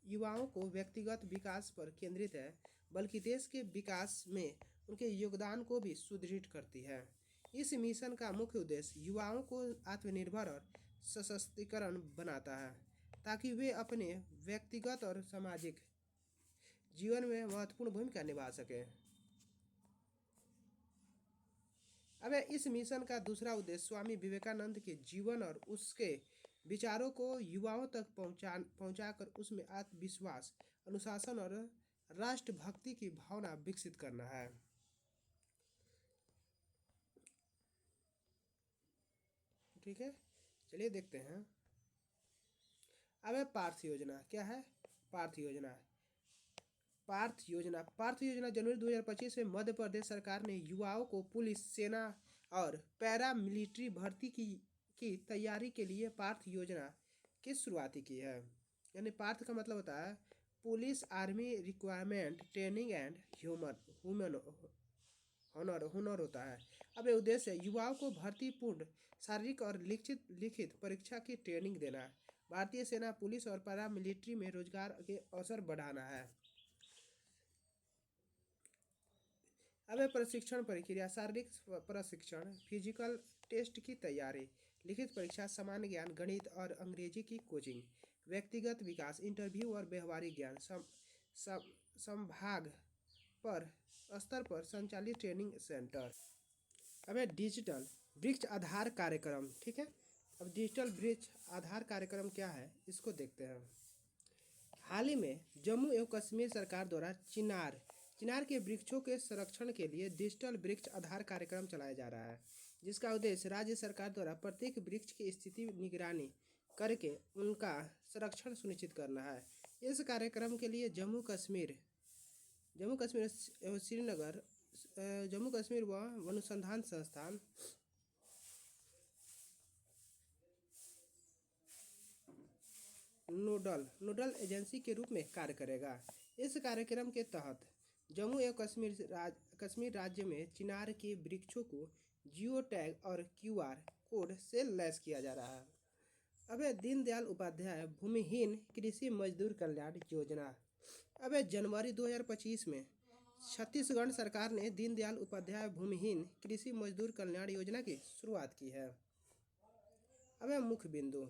युवाओं को व्यक्तिगत विकास पर केंद्रित है, बल्कि देश के विकास में उनके योगदान को भी सुदृढ़ करती है। इस मिशन का मुख्य उद्देश्य युवाओं को आत्मनिर्भर और सशक्तिकरण बनाता है, ताकि वे अपने व्यक्तिगत और सामाजिक जीवन में महत्वपूर्ण भूमिका निभा सकें। अब इस मिशन का दूसरा उद्देश्य स्वामी विवेकानंद के जीवन और उसके विचारों को युवाओं तक पहुंचाकर उसमें आत्मविश्वास, अनुशासन और राष्ट्रभक्ति की भावना विकसित करना है। ठीक है, चलिए देखते हैं। अब पार्थ योजना क्या है? पार्थ योजना जनवरी 2025 में मध्य प्रदेश सरकार ने युवाओं को पुलिस, सेना और पैरा मिलिट्री भर्ती की तैयारी के लिए पार्थ योजना की शुरुआत की है। यानी पार्थ का मतलब होता है police army requirement training and हुनर होता है। अब ये उद्देश्य युवाओं को भर्तीपूर्ण शारीरिक और लिखित परीक्षा की ट्रेनिंग देना, भारतीय सेना, पुलिस और पैरा मिलिट्री में रोजगार के अवसर बढ़ाना है। अब प्रशिक्षण प्रक्रिया, शारीरिक प्रशिक्षण, फिजिकल टेस्ट की तैयारी, लिखित परीक्षा, सामान्य ज्ञान, गणित और अंग्रेजी की कोचिंग, व्यक्तिगत विकास, इंटरव्यू और व्यवहारिक ज्ञान, संभाग पर स्तर पर संचालित ट्रेनिंग सेंटर। अब डिजिटल वृक्ष आधार कार्यक्रम, ठीक है, अब डिजिटल वृक्ष आधार कार्यक्रम क्या है इसको देखते हैं। हाल ही में जम्मू एवं कश्मीर सरकार द्वारा चिनार के वृक्षों के संरक्षण के लिए डिजिटल वृक्ष आधार कार्यक्रम चलाया जा रहा है, जिसका उद्देश्य राज्य सरकार द्वारा प्रत्येक वृक्ष की स्थिति निगरानी करके उनका संरक्षण सुनिश्चित करना है। इस कार्यक्रम के लिए जम्मू कश्मीर एवं श्रीनगर जम्मू कश्मीर वन अनुसंधान संस्थान नोडल एजेंसी के रूप में कार्य करेगा। इस कार्यक्रम के तहत जम्मू एवं कश्मीर राज्य में चिनार के वृक्षों को जियो टैग और QR कोड से लैस किया जा रहा है। अब दीनदयाल उपाध्याय भूमिहीन कृषि मजदूर कल्याण योजना। अब जनवरी 2025 में छत्तीसगढ़ सरकार ने दीनदयाल उपाध्याय भूमिहीन कृषि मजदूर कल्याण योजना की शुरुआत की है। अब मुख्य बिंदु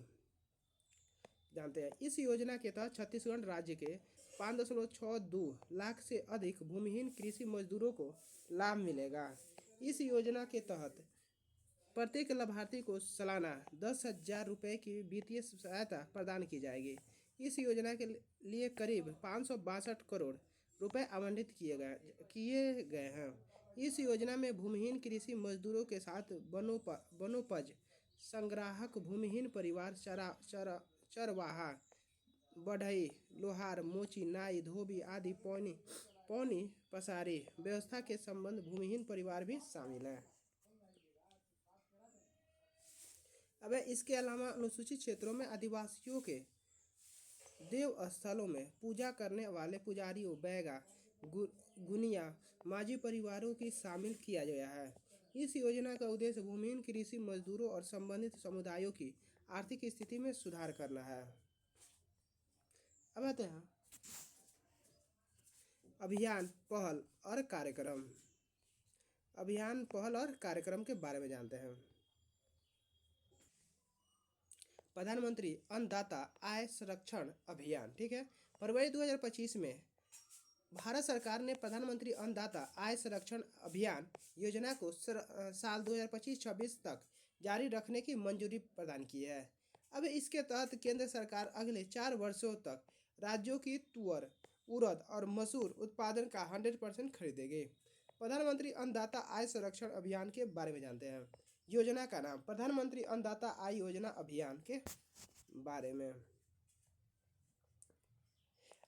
जानते हैं। इस योजना के तहत छत्तीसगढ़ राज्य के 5.62 लाख से अधिक भूमिहीन कृषि मजदूरों को लाभ मिलेगा। इस योजना के तहत प्रत्येक लाभार्थी को सालाना 10,000 रुपये की वित्तीय सहायता प्रदान की जाएगी। इस योजना के लिए करीब 562 करोड़ रुपए आवंटित किए गए हैं। इस योजना में भूमिहीन कृषि मजदूरों के साथ वनोपज संग्राहक, भूमिहीन परिवार, चरवाहा, बढ़ई, लोहार, मोची, नाई, धोबी आदि पौनी पसारी व्यवस्था के संबंध भूमिहीन परिवार भी शामिल है। अब इसके अलावा अनुसूचित क्षेत्रों में आदिवासियों के देव स्थलों में पूजा करने वाले पुजारियों, बैगा, गुनिया, माझी परिवारों की शामिल किया गया है। इस योजना का उद्देश्य भूमिहीन कृषि मजदूरों और संबंधित समुदायों की आर्थिक स्थिति में सुधार करना है। अब आते हैं अभियान, पहल और कार्यक्रम के बारे में जानते हैं। प्रधानमंत्री अन्नदाता आय संरक्षण अभियान, ठीक है। फरवरी 2025 में भारत सरकार ने प्रधानमंत्री अन्नदाता आय संरक्षण अभियान योजना को साल 2025-26 तक जारी रखने की मंजूरी प्रदान की है। अब इसके तहत केंद्र सरकार अगले 4 वर्षों तक राज्यों की तुअर, उड़द और मसूर उत्पादन का 100% खरीदेगी। प्रधानमंत्री अन्नदाता आय संरक्षण अभियान के बारे में जानते हैं। योजना का नाम प्रधानमंत्री अन्नदाता आय योजना अभियान के बारे में।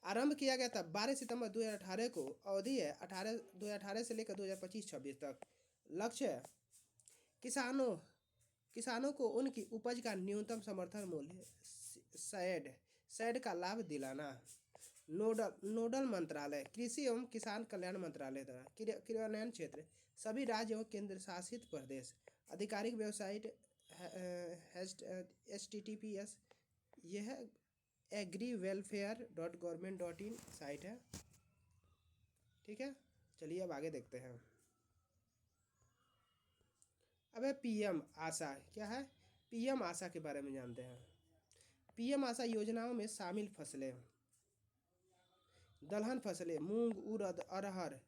आरंभ किया गया था 12 सितंबर 2018 को। अवधि है 2018 से लेकर 2025-26 तक। लक्ष्य है किसानों को उनकी उपज का न्यूनतम समर्थन मूल्य सैड का लाभ दिलाना। नोडल मंत्रालय कृषि एवं किसान कल्याण मंत्रालय द्वारा क्रियान्वयन क्षेत्र सभी राज्य एवं केंद्र शासित प्रदेश। आधिकारिक वेबसाइट https यह agriwelfare.government.in साइट है, ठीक है। चलिए अब आगे देखते हैं। अब PM आशा क्या है, PM आशा के बारे में जानते हैं। PM आशा योजनाओं में शामिल फसलें दलहन फसलें मूंग, उड़द, अरहर,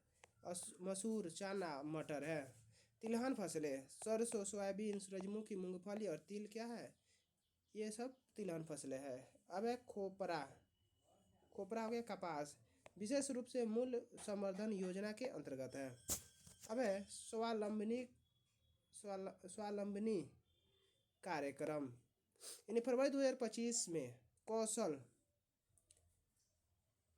मसूर, चना, मटर है। तिलहन फसलें सरसों, सोयाबीन, सूरजमुखी, मूंगफली और तिल क्या है, ये सब तिलहन फसलें हैं। अब है खोपरा हो गया कपास, विशेष रूप से मूल्य संवर्धन योजना के अंतर्गत है। अब है स्वावलंबनी कार्यक्रम। यानी फरवरी 2025 में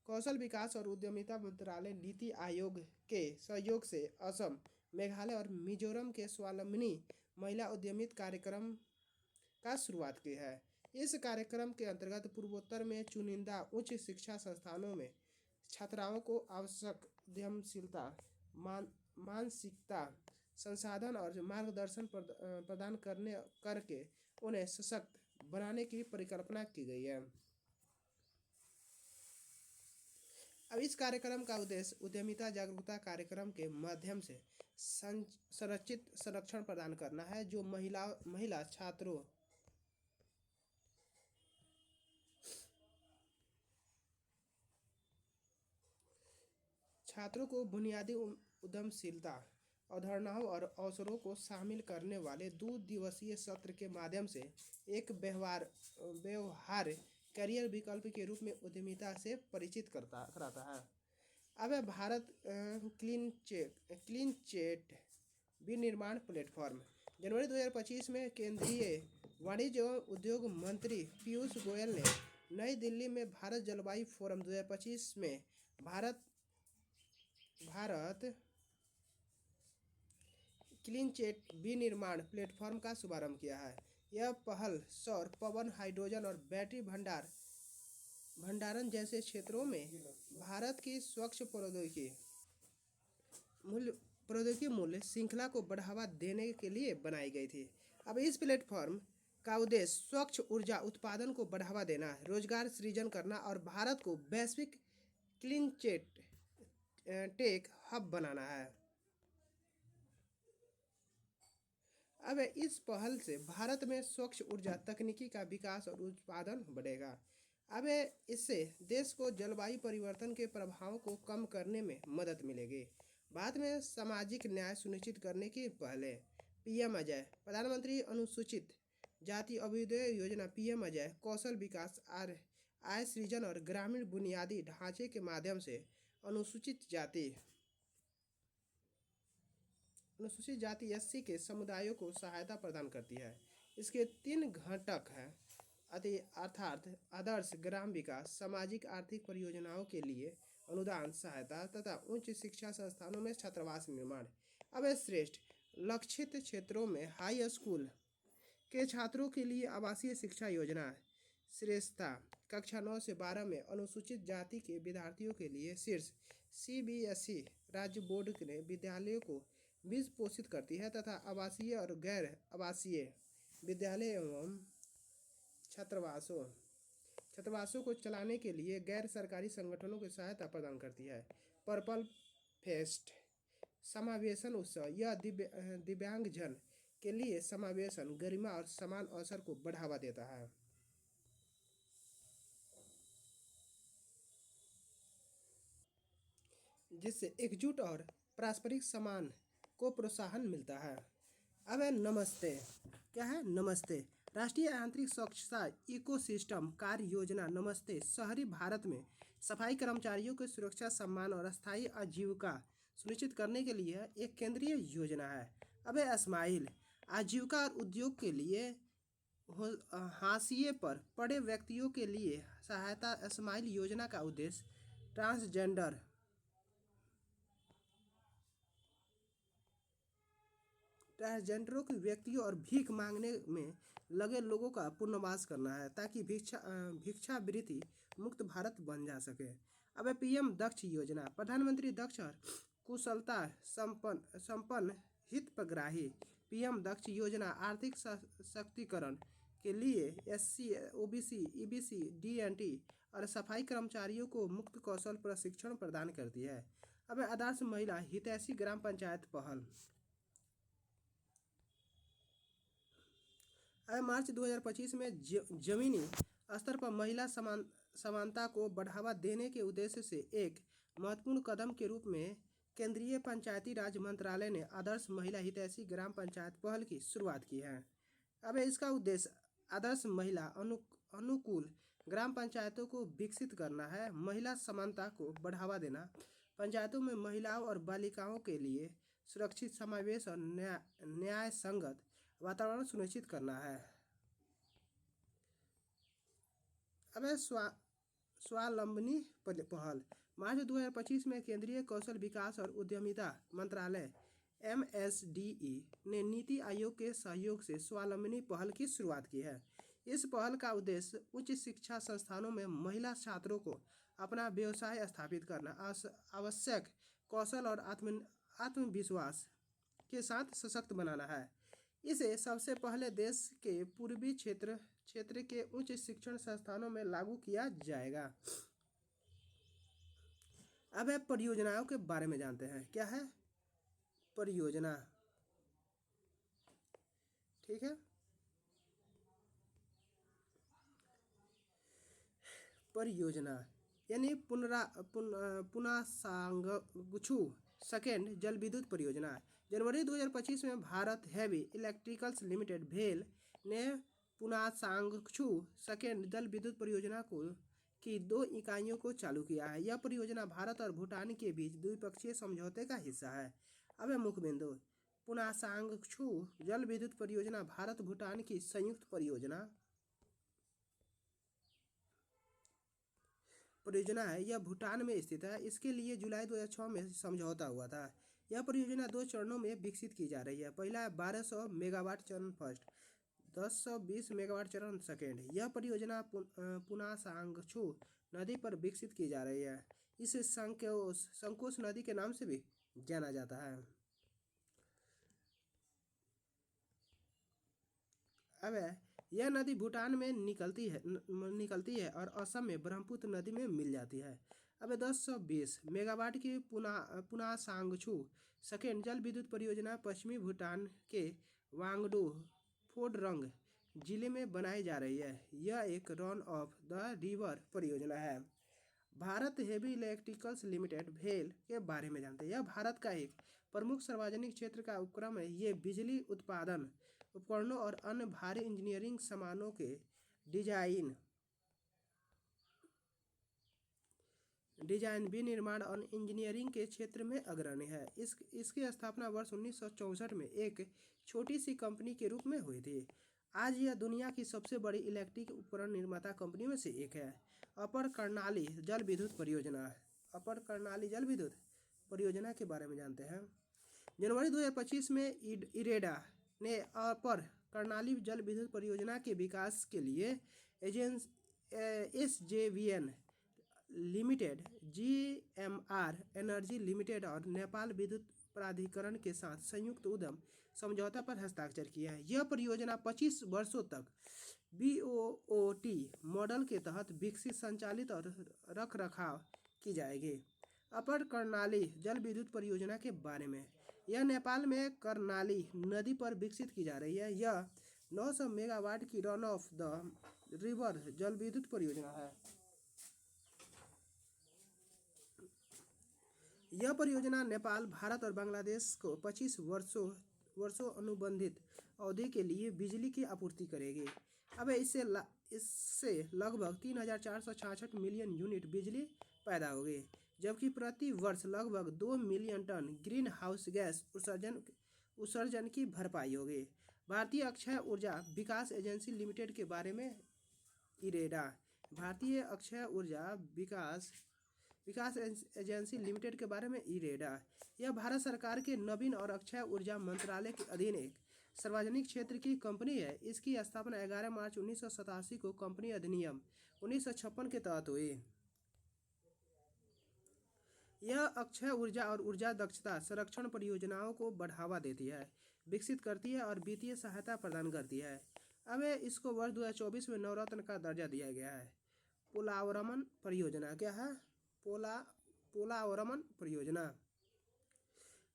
कौशल विकास और उद्यमिता मंत्रालय नीति आयोग के सहयोग से असम, मेघालय और मिजोरम के स्वावलंबनी महिला उद्यमिता कार्यक्रम का शुरुआत की है। इस कार्यक्रम के अंतर्गत पूर्वोत्तर में चुनिंदा उच्च शिक्षा संस्थानों में छात्राओं को आवश्यक उद्यमशीलता, मानसिकता, संसाधन और मार्गदर्शन प्रदान करके उन्हें सशक्त बनाने की परिकल्पना की गई है। अब इस कार्यक्रम का उद्देश्य उद्यमिता जागरूकता कार्यक्रम के माध्यम से संरचित संरक्षण प्रदान करना है, जो महिला छात्रों को बुनियादी उद्यमशीलता, अवधारणाओं और अवसरों को शामिल करने वाले 2 दिवसीय सत्र के माध्यम से एक व्यवहार करियर विकल्प के रूप में उद्यमिता से परिचित कराता है। अब है भारत क्लीन चेट विनिर्माण प्लेटफॉर्म। जनवरी 2025 में केंद्रीय वाणिज्य एवं उद्योग मंत्री पीयूष गोयल ने नई दिल्ली में भारत जलवायु फोरम 2025 में भारत क्लीन चेट विनिर्माण प्लेटफॉर्म का शुभारंभ किया है। यह पहल सौर, पवन, हाइड्रोजन और बैटरी भंडारण जैसे क्षेत्रों में भारत की स्वच्छ प्रौद्योगिकी मूल्य श्रृंखला को बढ़ावा देने के लिए बनाई गई थी। अब इस प्लेटफॉर्म का उद्देश्य स्वच्छ ऊर्जा उत्पादन को बढ़ावा देना, रोजगार सृजन करना और भारत को वैश्विक क्लीन टेक हब बनाना है। अब इस पहल से भारत में स्वच्छ ऊर्जा तकनीकी का विकास और उत्पादन बढ़ेगा। अब इससे देश को जलवायु परिवर्तन के प्रभावों को कम करने में मदद मिलेगी। बाद में सामाजिक न्याय सुनिश्चित करने की पहले पीएम अजय प्रधानमंत्री अनुसूचित जाति अभ्युदय योजना पीएम अजय कौशल विकास आय सृजन और ग्रामीण बुनियादी ढांचे के माध्यम से अनुसूचित जाति एससी के समुदायों को सहायता प्रदान करती है। इसके 3 घटक हैं अर्थात आदर्श ग्राम विकास, सामाजिक आर्थिक परियोजनाओं के लिए अनुदान सहायता तथा उच्च शिक्षा संस्थानों में छात्रावास निर्माण। अब श्रेष्ठ लक्षित क्षेत्रों में हाई स्कूल के छात्रों के लिए आवासीय शिक्षा योजना। श्रेष्ठता कक्षा 9 से 12 में अनुसूचित जाति के विद्यार्थियों के लिए शीर्ष सीबीएसई राज्य बोर्ड ने विद्यालयों को बीज पोषित करती है तथा आवासीय और गैर आवासीय विद्यालय एवं छात्रावासों को चलाने के लिए गैर सरकारी संगठनों की सहायता प्रदान करती है। पर्पल फेस्ट समावेशन उत्सव, यह दिव्यांगजन के लिए समावेशन, गरिमा और समान अवसर को बढ़ावा देता है। जिससे एकजुट और पारस्परिक सम्मान को प्रोत्साहन मिलता है। अब नमस्ते, क्या है नमस्ते राष्ट्रीय आंतरिक स्वच्छता इकोसिस्टम कार्य योजना। नमस्ते शहरी भारत में सफाई कर्मचारियों की सुरक्षा, सम्मान और स्थायी आजीविका सुनिश्चित करने के लिए एक केंद्रीय योजना है। अब स्माइल आजीविका और उद्योग के लिए हाशिए पर पड़े व्यक्तियों के लिए सहायता। स्माइल योजना का उद्देश्य ट्रांसजेंडरों के व्यक्तियों और भीख मांगने में लगे लोगों का पुनर्वास करना है ताकि भिक्षावृत्ति मुक्त भारत बन जा सके। अब पीएम दक्ष योजना प्रधानमंत्री दक्ष और कुशलता संपन्न हितग्राही। पीएम दक्ष योजना आर्थिक सशक्तिकरण के लिए एससी, ओबीसी, ईबीसी, डीएनटी और सफाई कर्मचारियों को मुक्त कौशल प्रशिक्षण प्रदान करती है। अब आदर्श महिला हितैषी ग्राम पंचायत पहल। मार्च 2025 में जमीनी स्तर पर महिला समानता को बढ़ावा देने के उद्देश्य से एक महत्वपूर्ण कदम के रूप में केंद्रीय पंचायती राज मंत्रालय ने आदर्श महिला हितैषी ग्राम पंचायत पहल की शुरुआत की है। अब इसका उद्देश्य आदर्श महिला अनुकूल ग्राम पंचायतों को विकसित करना है, महिला समानता को बढ़ावा देना, पंचायतों में महिलाओं और बालिकाओं के लिए सुरक्षित समावेश और न्याय संगत वातावरण सुनिश्चित करना है। अब स्वावलंबनी पहल मार्च 2025 में केंद्रीय कौशल विकास और उद्यमिता मंत्रालय MSDE ने नीति आयोग के सहयोग से स्वावलंबनी पहल की शुरुआत की है। इस पहल का उद्देश्य उच्च शिक्षा संस्थानों में महिला छात्रों को अपना व्यवसाय स्थापित करना, आवश्यक कौशल और आत्मविश्वास के साथ सशक्त बनाना है। इसे सबसे पहले देश के पूर्वी क्षेत्र के उच्च शिक्षण संस्थानों में लागू किया जाएगा। अब परियोजनाओं के बारे में जानते हैं। क्या है परियोजना? ठीक है, परियोजना यानी पुनासांगछू सेकेंड जल विद्युत परियोजना। जनवरी 2025 में भारत हेवी इलेक्ट्रिकल्स लिमिटेड भेल ने पुनासांगछू सेकेंड जल विद्युत परियोजना को की 2 इकाइयों को चालू किया है। यह परियोजना भारत और भूटान के बीच द्विपक्षीय समझौते का हिस्सा है। अब है मुख्य बिंदु। पुनासांगछू जल विद्युत परियोजना भारत भूटान की संयुक्त परियोजना है। यह भूटान में स्थित है। इसके लिए जुलाई 2006 में समझौता हुआ था। यह परियोजना 2 चरणों में विकसित की जा रही है। पहला है 1200 मेगावाट चरण फर्स्ट, 1020 मेगावाट चरण सेकेंड। यह परियोजना पुनासांगछू नदी पर विकसित की जा रही है। इसे संकोश नदी के नाम से भी जाना जाता है। अब यह नदी भूटान में निकलती है और असम में ब्रह्मपुत्र नदी में मिल जाती है। अब 1020 मेगावाट की पुनासांगछू सेकेंड जल विद्युत परियोजना पश्चिमी भूटान के वांगडू फोडरंग जिले में बनाई जा रही है। यह एक रन ऑफ द रिवर परियोजना है। भारत हेवी इलेक्ट्रिकल्स लिमिटेड भेल के बारे में जानते हैं। यह भारत का एक प्रमुख सार्वजनिक क्षेत्र का उपक्रम है। ये बिजली उत्पादन उपकरणों और अन्य भारी इंजीनियरिंग सामानों के डिजाइन विनिर्माण और इंजीनियरिंग के क्षेत्र में अग्रणी है। इसकी स्थापना वर्ष 1964 में एक छोटी सी कंपनी के रूप में हुई थी। आज यह दुनिया की सबसे बड़ी इलेक्ट्रिक उपकरण निर्माता कंपनी में से एक है। अपर कर्णाली जल विद्युत परियोजना के बारे में जानते हैं। जनवरी 2025 में इरेडा ने अपर कर्णाली जल विद्युत परियोजना के विकास के लिए SJVN limited, GMR energy limited और नेपाल विद्युत प्राधिकरण के साथ संयुक्त उद्यम समझौता पर हस्ताक्षर किया है। यह परियोजना 25 वर्षों तक BOOT मॉडल के तहत विकसित, संचालित और रखरखाव की जाएगी। अपर कर्णाली जल विद्युत परियोजना के बारे में, यह नेपाल में कर्णाली नदी पर विकसित की जा रही है। यह 900 मेगावाट की रन ऑफ द रिवर जल विद्युत परियोजना है। यह परियोजना नेपाल, भारत और बांग्लादेश को 25 वर्षों अनुबंधित अवधि के लिए बिजली की आपूर्ति करेगी। अब इससे लगभग 3466 मिलियन यूनिट बिजली पैदा होगी, जबकि प्रति वर्ष लगभग 2 million tonne greenhouse gas उत्सर्जन की भरपाई होगी। भारतीय अक्षय ऊर्जा विकास एजेंसी लिमिटेड के बारे में इरेडा, भारतीय अक्षय ऊर्जा विकास एजेंसी लिमिटेड के बारे में इरेडा, यह भारत सरकार के नवीन और अक्षय ऊर्जा मंत्रालय के अधीन एक सार्वजनिक क्षेत्र की कंपनी है। इसकी स्थापना 11 मार्च 1987 को कंपनी अधिनियम 1956 के तहत हुई। यह अक्षय ऊर्जा और ऊर्जा दक्षता संरक्षण परियोजनाओं को बढ़ावा देती है, विकसित करती है और वित्तीय सहायता प्रदान करती है। अब इसको वर्ष 2024 में नवरत्न का दर्जा दिया गया है। पोलावरमन परियोजना क्या है? पोलावरमन परियोजना।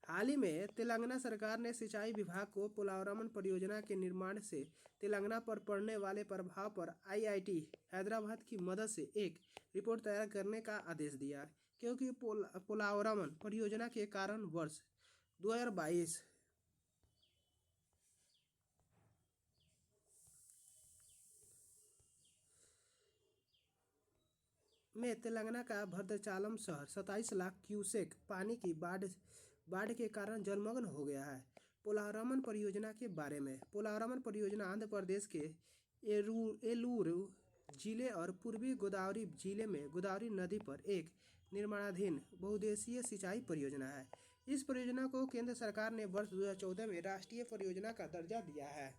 हाल ही में तेलंगाना सरकार ने सिंचाई विभाग को पोलावरमन परियोजना के निर्माण से तेलंगाना पर पड़ने वाले प्रभाव पर IIT हैदराबाद की मदद से एक रिपोर्ट तैयार करने का आदेश दिया, क्योंकि पोलावरमन परियोजना के कारण वर्ष 2022 में तेलंगाना का भद्राचलम शहर 27 लाख क्यूसेक पानी की बाढ़ के कारण जलमग्न हो गया है। पोलावरमन परियोजना के बारे में, पोलावरमन परियोजना आंध्र प्रदेश के एलूरू जिले और पूर्वी गोदावरी जिले में गोदावरी नदी पर एक निर्माणाधीन बहुउद्देशीय सिंचाई परियोजना है। इस परियोजना को केंद्र सरकार ने वर्ष 2014 में राष्ट्रीय परियोजना का दर्जा दिया है।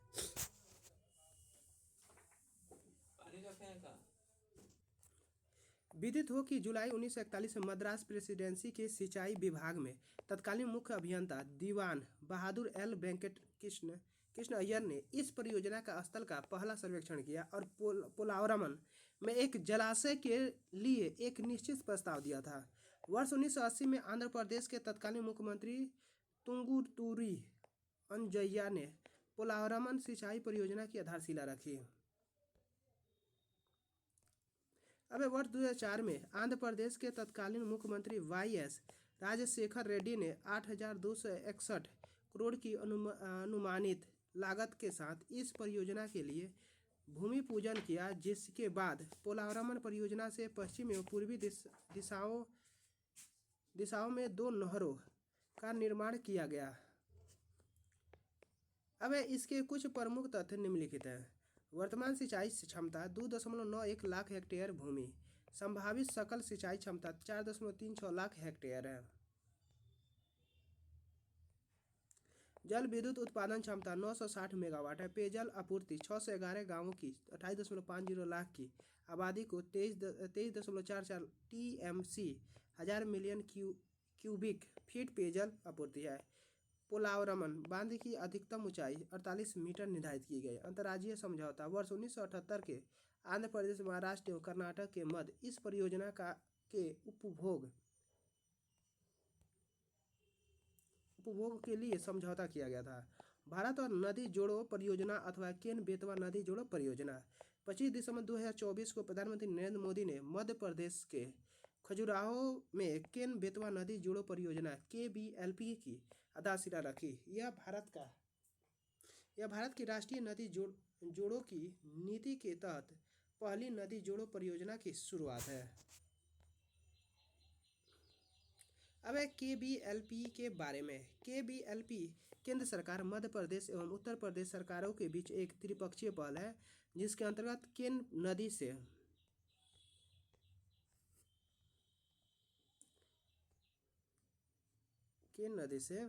विदित हो कि जुलाई 1941 में मद्रास प्रेसिडेंसी के सिंचाई विभाग में तत्कालीन मुख्य अभियंता दीवान बहादुर L वेंकट कृष्ण अय्यर ने इस परियोजना का स्थल का पहला सर्वेक्षण किया और पोलावरमन में एक जलाशय के लिए एक निश्चित प्रस्ताव दिया था। वर्ष 1980 में आंध्र प्रदेश के तत्कालीन मुख्यमंत्री तुंगुतुरी अंजय्या ने पोलावरमन सिंचाई परियोजना की आधारशिला रखी। अब वर्ष 2004 में आंध्र प्रदेश के तत्कालीन मुख्यमंत्री YS राजशेखर रेड्डी ने 8,261 करोड़ की अनुमानित लागत के साथ इस परियोजना के लिए भूमि पूजन किया, जिसके बाद पोलावरमन परियोजना से पश्चिम एवं पूर्वी दिशाओं में 2 नहरों का निर्माण किया गया। अब इसके कुछ प्रमुख तथ्य निम्नलिखित हैं। वर्तमान सिंचाई क्षमता 2.91 लाख हेक्टेयर भूमि, संभावित सकल सिंचाई क्षमता 4.36 लाख हेक्टेयर है। जल विद्युत उत्पादन क्षमता 960 मेगावाट है। पेयजल आपूर्ति 611 गांवों की 28.50 लाख की आबादी को 23.44 TMC हजार मिलियन क्यूबिक फीट पेयजल आपूर्ति है। पोलावरमन बांध की अधिकतम ऊंचाई 48 मीटर निर्धारित की गई। अंतर्राज्यीय समझौता वर्ष 1978 के आंध्र प्रदेश, महाराष्ट्र एवं कर्नाटक के मध्य इस परियोजना के उपभोग के लिए समझौता किया गया था। भारत और नदी जोड़ो परियोजना अथवा केन बेतवा नदी जोड़ो परियोजना 25 दिसंबर 2024 को प्रधानमंत्री नरेंद्र मोदी ने मध्य प्रदेश के खजुराहो में केन बेतवा नदी जोड़ो परियोजना KBLP की आधारशिला रखी। यह भारत की राष्ट्रीय नदी जोड़ो की नीति के तहत पहली नदी जोड़ो परियोजना की शुरुआत है। अब KBLP के बारे में। KBLP केंद्र सरकार, मध्य प्रदेश एवं उत्तर प्रदेश सरकारों के बीच एक त्रिपक्षीय पहल है, जिसके अंतर्गत केन नदी से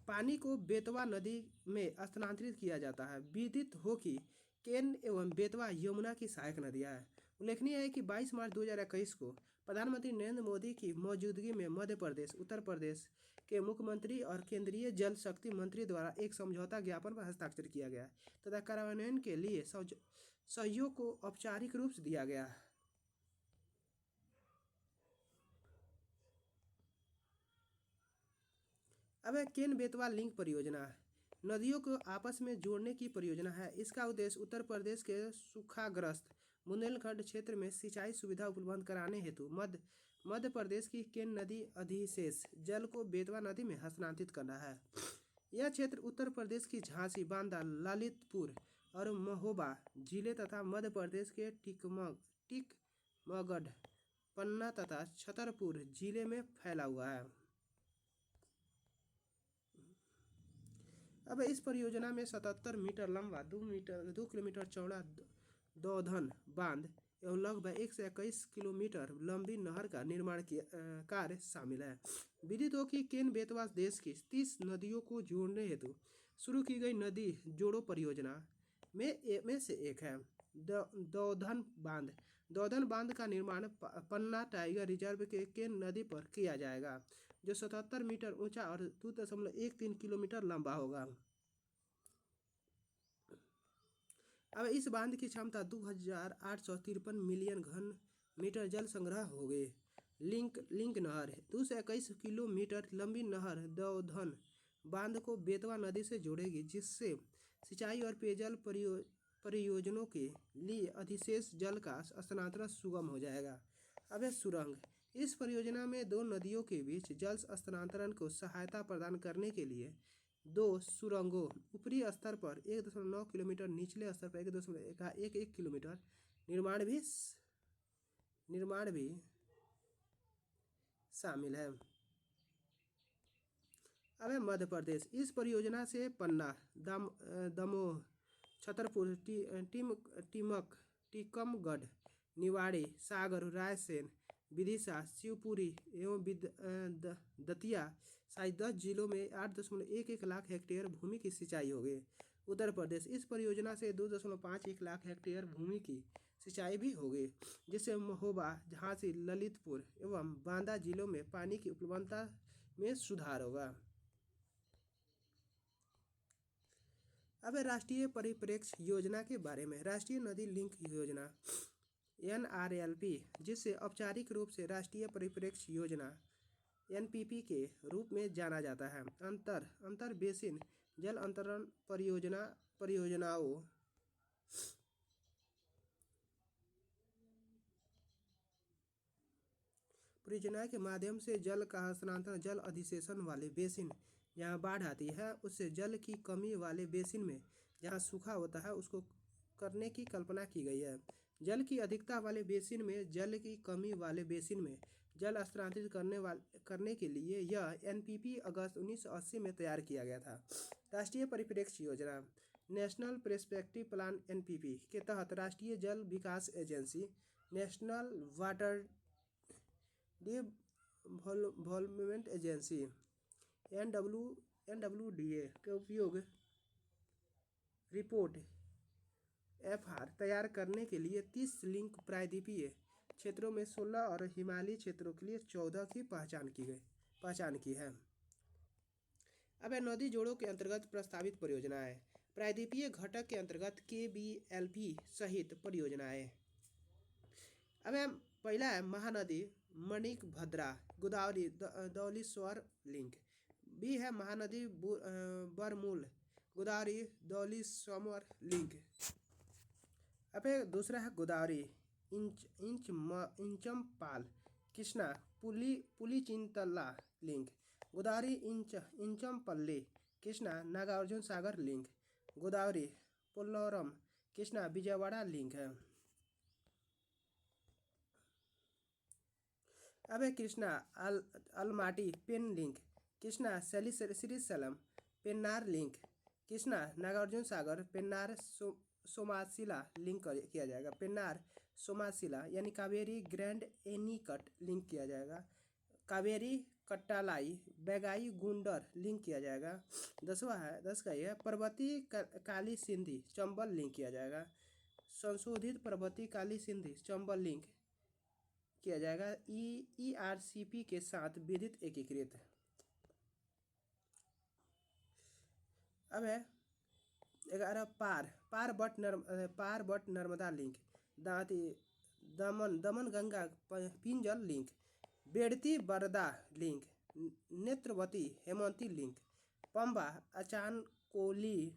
पानी को बेतवा नदी में स्थानांतरित किया जाता है। विदित हो कि केन एवं बेतवा यमुना की सहायक नदियां हैं। उल्लेखनीय है कि 22 मार्च 2021 को प्रधानमंत्री नरेंद्र मोदी की मौजूदगी में मध्य प्रदेश, उत्तर प्रदेश के मुख्यमंत्री और केंद्रीय जल शक्ति मंत्री द्वारा एक समझौता ज्ञापन पर हस्ताक्षर किया गया तथा कार्यान्वयन के लिए सहयोग को औपचारिक रूप से दिया गया। अब केन बेतवा लिंक परियोजना नदियों को आपस में जोड़ने की परियोजना है। इसका उद्देश्य उत्तर प्रदेश के सूखाग्रस्त बुंदेलखंड क्षेत्र में सिंचाई सुविधा उपलब्ध कराने हेतु मध्य प्रदेश की केन नदी अधिशेष जल को बेतवा नदी में हस्तांतरित करना है। यह क्षेत्र उत्तर प्रदेश की झांसी, बांदा, ललितपुर और महोबा जिले तथा मध्य प्रदेश के टीकमगढ़, पन्ना तथा छतरपुर जिले में फैला हुआ है। अब इस परियोजना में 77 मीटर लंबा 2 किलोमीटर चौड़ा दौधन बांध एवं लगभग 121 किलोमीटर लंबी नहर का निर्माण कार्य शामिल है। विदित हो कि केन बेतवा देश की 30 नदियों को जोड़ने हेतु शुरू की गई नदी जोड़ो परियोजना में से एक है। दौधन बांध का निर्माण पन्ना टाइगर रिजर्व के केन नदी पर किया जाएगा, जो 77 मीटर ऊंचा और 2.13 किलोमीटर लंबा होगा। अब इस बांध की क्षमता 2853 मिलियन घन मीटर जल संग्रह हो गए। लिंक नहर 221 किलोमीटर लंबी नहर दौधन बांध को बेतवा नदी से जोड़ेगी, जिससे सिंचाई और पेयजल परियोजनाओं के लिए अधिशेष जल का स्थानांतरण सुगम हो जाएगा। अब सुरंग इस परियोजना में 2 नदियों के बीच जल स्थानांतरण को सहायता प्रदान करने के लिए 2 सुरंगों ऊपरी स्तर पर 1.9 किलोमीटर, निचले स्तर पर 1.11 किलोमीटर निर्माण भी शामिल है। अब मध्य प्रदेश इस परियोजना से पन्ना, दमोह, छतरपुर, टीकमगढ़, निवाड़ी, सागर, रायसेन, विदिशा, शिवपुरी एवं दतिया सहित 10 जिलों में 8.11 लाख हेक्टेयर भूमि की सिंचाई होगी। उत्तर प्रदेश इस परियोजना से 2.51 लाख हेक्टेयर भूमि की सिंचाई भी होगी, जिससे महोबा, झांसी, ललितपुर एवं बांदा जिलों में पानी की उपलब्धता में सुधार होगा। अब राष्ट्रीय परिप्रेक्ष्य योजना के बारे में। राष्ट्रीय नदी लिंक योजना NRLP, जिसे औपचारिक रूप से राष्ट्रीय परिप्रेक्ष्य योजना NPP के रूप में जाना जाता है, अंतर बेसिन जल अंतरण परियोजनाओं के माध्यम से जल का हस्तांतरण जल अधिशेषण वाले बेसिन जहाँ बाढ़ आती है उससे जल की कमी वाले बेसिन में जहाँ सूखा होता है उसको करने की कल्पना की गई है। जल की अधिकता वाले बेसिन में जल की कमी वाले बेसिन में जल स्थानांतरित करने के लिए यह एनपीपी अगस्त 1980 में तैयार किया गया था। राष्ट्रीय परिप्रेक्ष्य योजना नेशनल पर्सपेक्टिव प्लान एनपीपी के तहत राष्ट्रीय जल विकास agency national water development agency NWDA के उपयोग रिपोर्ट एफआर तैयार करने के लिए 30 लिंक प्रायद्वीपीय क्षेत्रों में 16 और हिमालयी क्षेत्रों के लिए 14 की पहचान की है। अब नदी जोड़ों के अंतर्गत प्रस्तावित परियोजनाएं प्रायद्वीपीय घटक के अंतर्गत केबीएलपी सहित परियोजनाएं। अब पहला है महानदी मणिकभद्रा गोदावरी धौलीश्वर लिंक। बी है महानदी बरमूल गोदावरी धौलीश्वर लिंक। अब दूसरा है Godavari Inchampalli Krishna Pulichintala link. Godavari Inchampalli Krishna Nagarjuna Sagar link. Godavari Polavaram Krishna Vijayawada link है। अब Krishna Almatti Pennar link. Krishna Srisailam Pennar link. Krishna Nagarjuna Sagar Pennar Somasila link किया जाएगा। पेन्नार सोमाशिला यानी कावेरी ग्रैंड एनीकट लिंक किया जाएगा। कावेरी कट्टालाई बैगाई गुंडर लिंक किया जाएगा। 10 का यह पर्वती काली सिंधी चंबल लिंक किया जाएगा। संशोधित पर्वती काली सिंधी चंबल लिंक किया जाएगा ईआरसीपी के साथ विधित एकीकृत। अब है 11 पार but Narmada link. Daman Ganga Pinjal link. Bedti Varda link. Netravati Hemavati link. Pamba Achankovil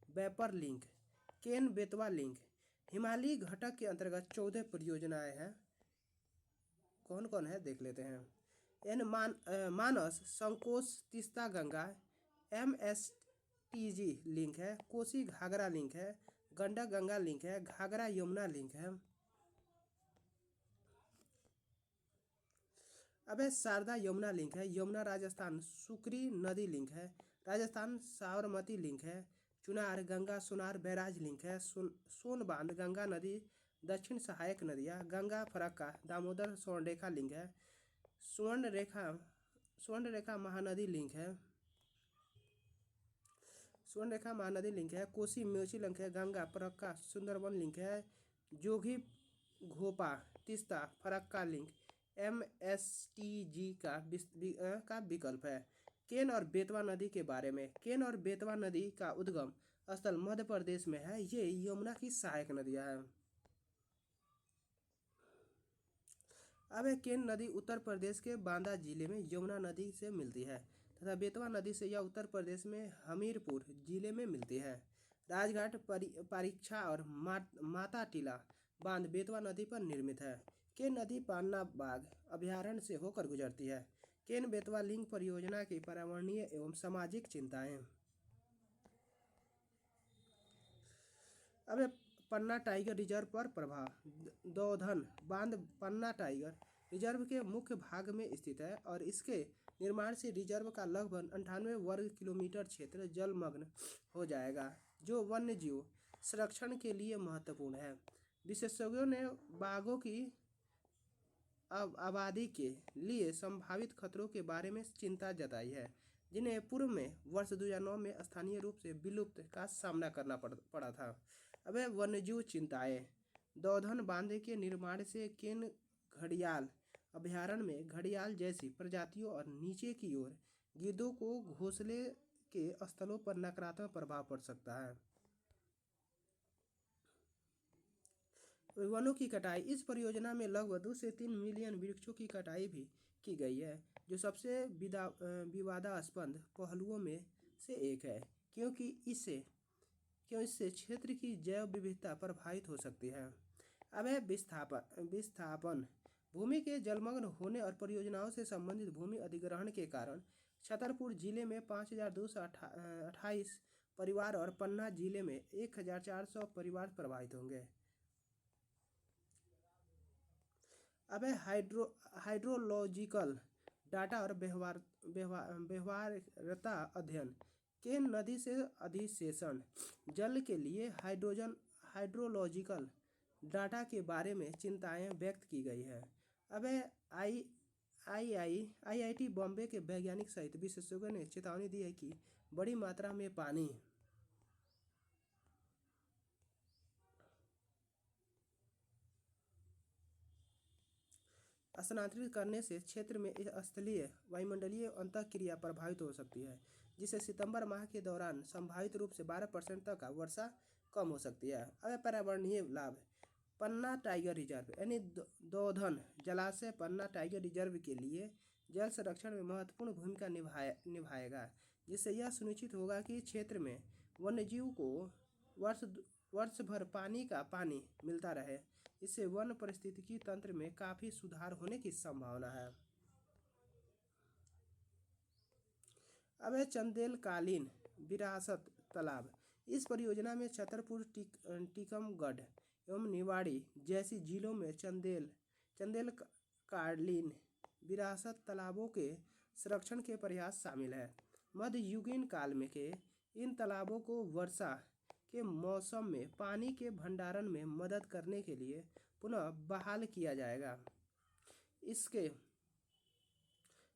Vaippar link. Ken Betwa link. हिमालयी घटक के अंतर्गत 14 परियोजनाएं हैं। कौन कौन है देख लेते हैं। मानस संकोच तीस्ता गंगा एमएसटीजी लिंक है। कोसी घाघरा लिंक है। गंडक गंगा लिंक है। घाघरा यमुना लिंक है। अब शारदा यमुना लिंक है। यमुना राजस्थान सुकरी नदी लिंक है। राजस्थान साबरमती लिंक है। चुनार गंगा सोनार बैराज लिंक है। सोनबांध गंगा नदी दक्षिण सहायक नदियाँ गंगा फरक्का दामोदर स्वर्णरेखा लिंक है। स्वर्णरेखा महानदी लिंक है। स्वर्णरेखा महानदी लिंक है। कोसी मेची लिंक है। गंगा फरक्का सुंदरबन लिंक है। जोगी घोपा तीस्ता फरक्का लिंक एमएसटीजी का विकल्प है। केन और बेतवा नदी के बारे में। केन और बेतवा नदी का उद्गम स्थल मध्य प्रदेश में है। ये यमुना की सहायक नदियां हैं। अब केन नदी उत्तर प्रदेश के बांदा जिले में यमुना नदी से मिलती है तथा बेतवा नदी से यह उत्तर प्रदेश में हमीरपुर जिले में मिलती है। राजघाट परीक्षा और माता टीला बांध बेतवा नदी पर निर्मित है। केन नदी पान्ना बाग अभयारण्य से होकर गुजरती है। केन बेतवा लिंक परियोजना की पर्यावरणीय एवं सामाजिक चिंताएं। अब पन्ना टाइगर रिजर्व पर प्रभाव। दौधन बांध पन्ना टाइगर रिजर्व के मुख्य भाग में स्थित है और इसके निर्माण से रिजर्व का लगभग 98 वर्ग किलोमीटर क्षेत्र जलमग्न हो जाएगा, जो वन्य जीव संरक्षण के लिए महत्वपूर्ण है। विशेषज्ञों ने बाघों की आबादी के लिए संभावित खतरों के बारे में चिंता जताई है, जिन्हें पूर्व में वर्ष 2009 में स्थानीय रूप से विलुप्त का सामना करना पड़ा था। अब वन्यजीव चिंताएं। दौधन बांध के निर्माण से केन घड़ियाल अभयारण्य में घड़ियाल जैसी प्रजातियों और नीचे की ओर गिद्धों को घोंसले के स्थलों पर नकारात्मक प्रभाव पड़ सकता है। वनों की कटाई। इस परियोजना में लगभग 2 से 3 मिलियन वृक्षों की कटाई भी की गई है, जो सबसे विवादास्पद पहलुओं में से एक है, क्योंकि इससे क्षेत्र की जैव विविधता प्रभावित हो सकती है। अब है विस्थापन। भूमि के जलमग्न होने और परियोजनाओं से संबंधित भूमि अधिग्रहण के कारण छतरपुर जिले में 5,228 परिवार और पन्ना जिले में 1,400 परिवार प्रभावित होंगे। अब है हाइड्रोलॉजिकल डाटा और व्यवहार्यता अध्ययन। केन नदी से अधिशेषण जल के लिए हाइड्रोलॉजिकल डाटा के बारे में चिंताएं व्यक्त की गई है। अब है आईआईटी बॉम्बे के वैज्ञानिक सहित विशेषज्ञों ने चेतावनी दी है कि बड़ी मात्रा में पानी स्थानांतरित करने से क्षेत्र में स्थलीय वायुमंडलीय अंतःक्रिया प्रभावित हो सकती है, जिससे सितंबर माह के दौरान संभावित रूप से 12% तक का वर्षा कम हो सकती है। अब पर्यावरणीय लाभ। पन्ना टाइगर रिजर्व यानी दौधन जलाशय पन्ना टाइगर रिजर्व के लिए जल संरक्षण में महत्वपूर्ण भूमिका निभाएगा, जिससे यह सुनिश्चित होगा कि क्षेत्र में वन्यजीव को वर्ष भर पानी मिलता रहे। इससे वन पारिस्थितिकी तंत्र में काफी सुधार होने की संभावना है। अब है चंदेलकालीन विरासत तालाब। इस परियोजना में छतरपुर, टीकमगढ़ एवं निवाड़ी जैसी जिलों में चंदेलकालीन विरासत तालाबों के संरक्षण के प्रयास शामिल है। मध्ययुगीन काल में के इन तालाबों को वर्षा के मौसम में पानी के भंडारण में मदद करने के लिए पुनः बहाल किया जाएगा,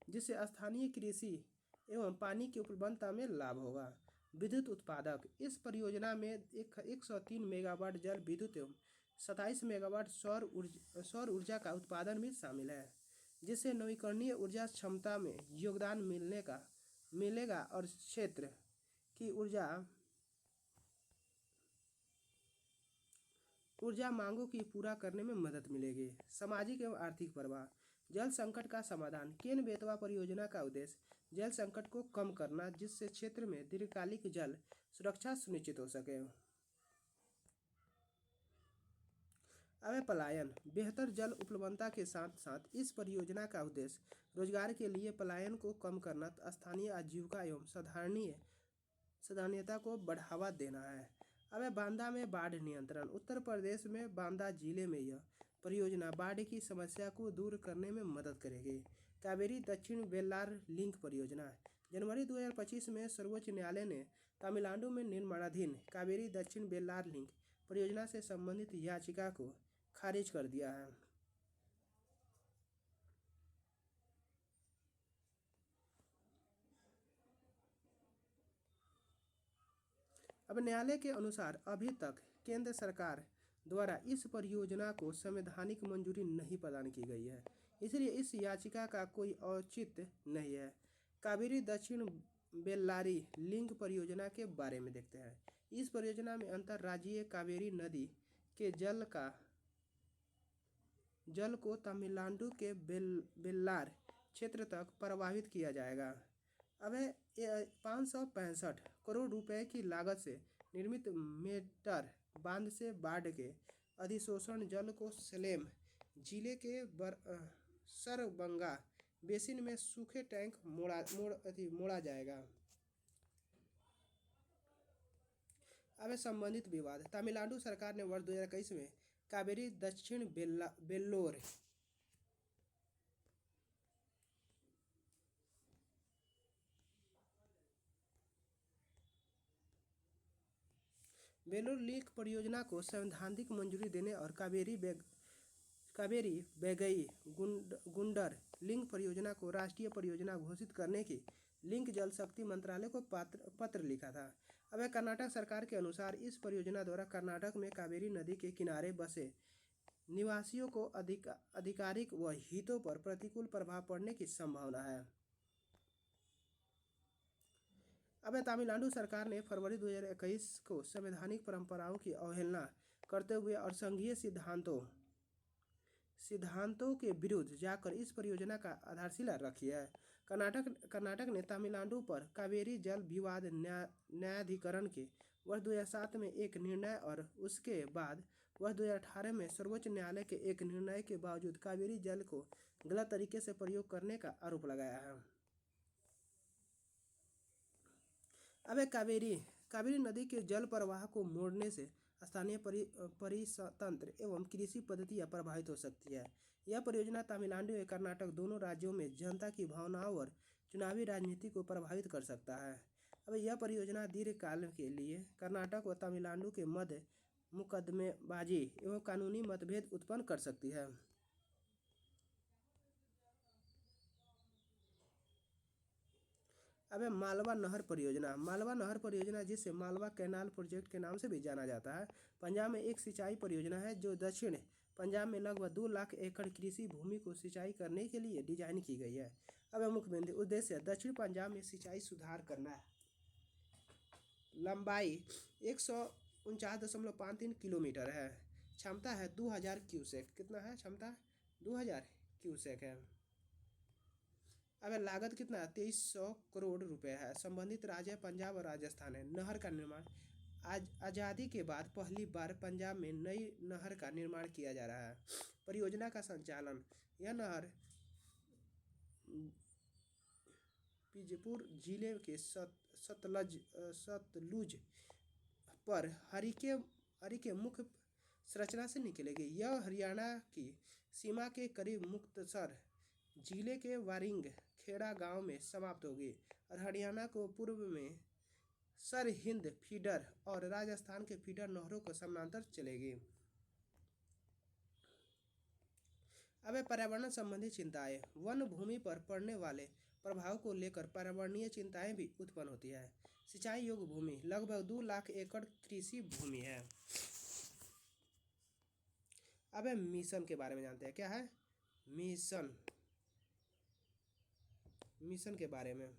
जिससे स्थानीय कृषि एवं पानी की उपलब्धता में लाभ होगा। विद्युत उत्पादक। इस परियोजना में 103 मेगावाट जल विद्युत एवं 27 मेगावाट सौर ऊर्जा का उत्पादन भी शामिल है, जिससे नवीकरणीय ऊर्जा क्षमता में योगदान मिलेगा और क्षेत्र की ऊर्जा मांगों की पूरा करने में मदद मिलेगी। सामाजिक एवं आर्थिक प्रभाव। जल संकट का समाधान। केन बेतवा परियोजना का उद्देश्य जल संकट को कम करना, जिससे क्षेत्र में दीर्घकालिक जल सुरक्षा सुनिश्चित हो सके। अब पलायन। बेहतर जल उपलब्धता के साथ साथ इस परियोजना का उद्देश्य रोजगार के लिए पलायन को कम करना, स्थानीय आजीविका एवं स्थानीयता को बढ़ावा देना है। अब बांदा में बाढ़ नियंत्रण। उत्तर प्रदेश में बांदा जिले में यह परियोजना बाढ़ की समस्या को दूर करने में मदद करेगी। कावेरी दक्षिण वेल्लार लिंक परियोजना। जनवरी 2025 में सर्वोच्च न्यायालय ने तमिलनाडु में निर्माणाधीन कावेरी दक्षिण वेल्लार लिंक परियोजना से संबंधित याचिका को खारिज कर दिया है। अब न्यायालय के अनुसार अभी तक केंद्र सरकार द्वारा इस परियोजना को संवैधानिक मंजूरी नहीं प्रदान की गई है, इसलिए इस याचिका का कोई औचित्य नहीं है। कावेरी दक्षिण बेल्लारी लिंक परियोजना के बारे में देखते हैं। इस परियोजना में अंतर्राज्यीय कावेरी नदी के जल को तमिलनाडु के बेल्लार क्षेत्र तक प्रवाहित किया जाएगा। अब 565 करोड़ रुपए की लागत से निर्मित मेटर बांध से बाढ़ के अधिशोषण जल को सलेम जिले के सरबंगा बेसिन में सूखे टैंक मोड़ा जाएगा। अब संबंधित विवाद। तमिलनाडु सरकार ने वर्ष 2021 में कावेरी दक्षिण वेल्लोर लिंक परियोजना को संवैधानिक मंजूरी देने और कावेरी बैगई गुंडर लिंक परियोजना को राष्ट्रीय परियोजना घोषित करने की लिंक जल शक्ति मंत्रालय को पत्र लिखा था। अब कर्नाटक सरकार के अनुसार इस परियोजना द्वारा कर्नाटक में कावेरी नदी के किनारे बसे निवासियों को आधिकारिक व हितों पर प्रतिकूल प्रभाव पड़ने की संभावना है। अब तमिलनाडु सरकार ने फरवरी 2021 को संवैधानिक परंपराओं की अवहेलना करते हुए और संघीय सिद्धांतों के विरुद्ध जाकर इस परियोजना का आधारशिला रखी है। कर्नाटक ने तमिलनाडु पर कावेरी जल विवाद न्यायाधिकरण के वर्ष 2007 में एक निर्णय और उसके बाद वर्ष 2018 में सर्वोच्च न्यायालय के एक निर्णय के बावजूद कावेरी जल को गलत तरीके से प्रयोग करने का आरोप लगाया है। अब कावेरी कावेरी नदी के जल प्रवाह को मोड़ने से स्थानीय परितंत्र एवं कृषि पद्धतियाँ प्रभावित हो सकती है। यह परियोजना तमिलनाडु और कर्नाटक दोनों राज्यों में जनता की भावनाओं और चुनावी राजनीति को प्रभावित कर सकता है। अब यह परियोजना दीर्घकाल के लिए कर्नाटक और तमिलनाडु के मध्य मुकदमेबाजी एवं कानूनी मतभेद उत्पन्न कर सकती है। अब मालवा नहर परियोजना जिसे मालवा कैनाल प्रोजेक्ट के नाम से भी जाना जाता है, पंजाब में एक सिंचाई परियोजना है जो दक्षिण पंजाब में लगभग 2 लाख एकड़ कृषि भूमि को सिंचाई करने के लिए डिजाइन की गई है। अब मुख्य बिंदु उद्देश्य दक्षिण पंजाब में सिंचाई सुधार करना है। लंबाई 149.53 किलोमीटर है। क्षमता है 2000 क्यूसेक। कितना है क्षमता? 2000 क्यूसेक है। अब लागत कितना है? 2300 करोड़ रुपए है। संबंधित राज्य पंजाब और राजस्थान है। नहर का निर्माण आज आज़ादी के बाद पहली बार पंजाब में नई नहर का निर्माण किया जा रहा है। परियोजना का संचालन यह नहर बीजपुर जिले के सतलुज पर हरी के मुख्य संरचना से निकलेगी। यह हरियाणा की सीमा के करीब मुक्तसर जिले के वारिंग खेड़ा गांव में समाप्त होगी और हरियाणा को पूर्व में सरहिंद फीडर और राजस्थान के फीडर नहरों को समानांतर चलेगी। अब पर्यावरण संबंधी चिंताएं। वन भूमि पर पड़ने वाले प्रभाव को लेकर पर्यावरणीय चिंताएं भी उत्पन्न होती है। सिंचाई योग्य भूमि लगभग 2 लाख एकड़ कृषि भूमि है। अब मिशन के बारे में जानते हैं। क्या है मिशन के बारे में।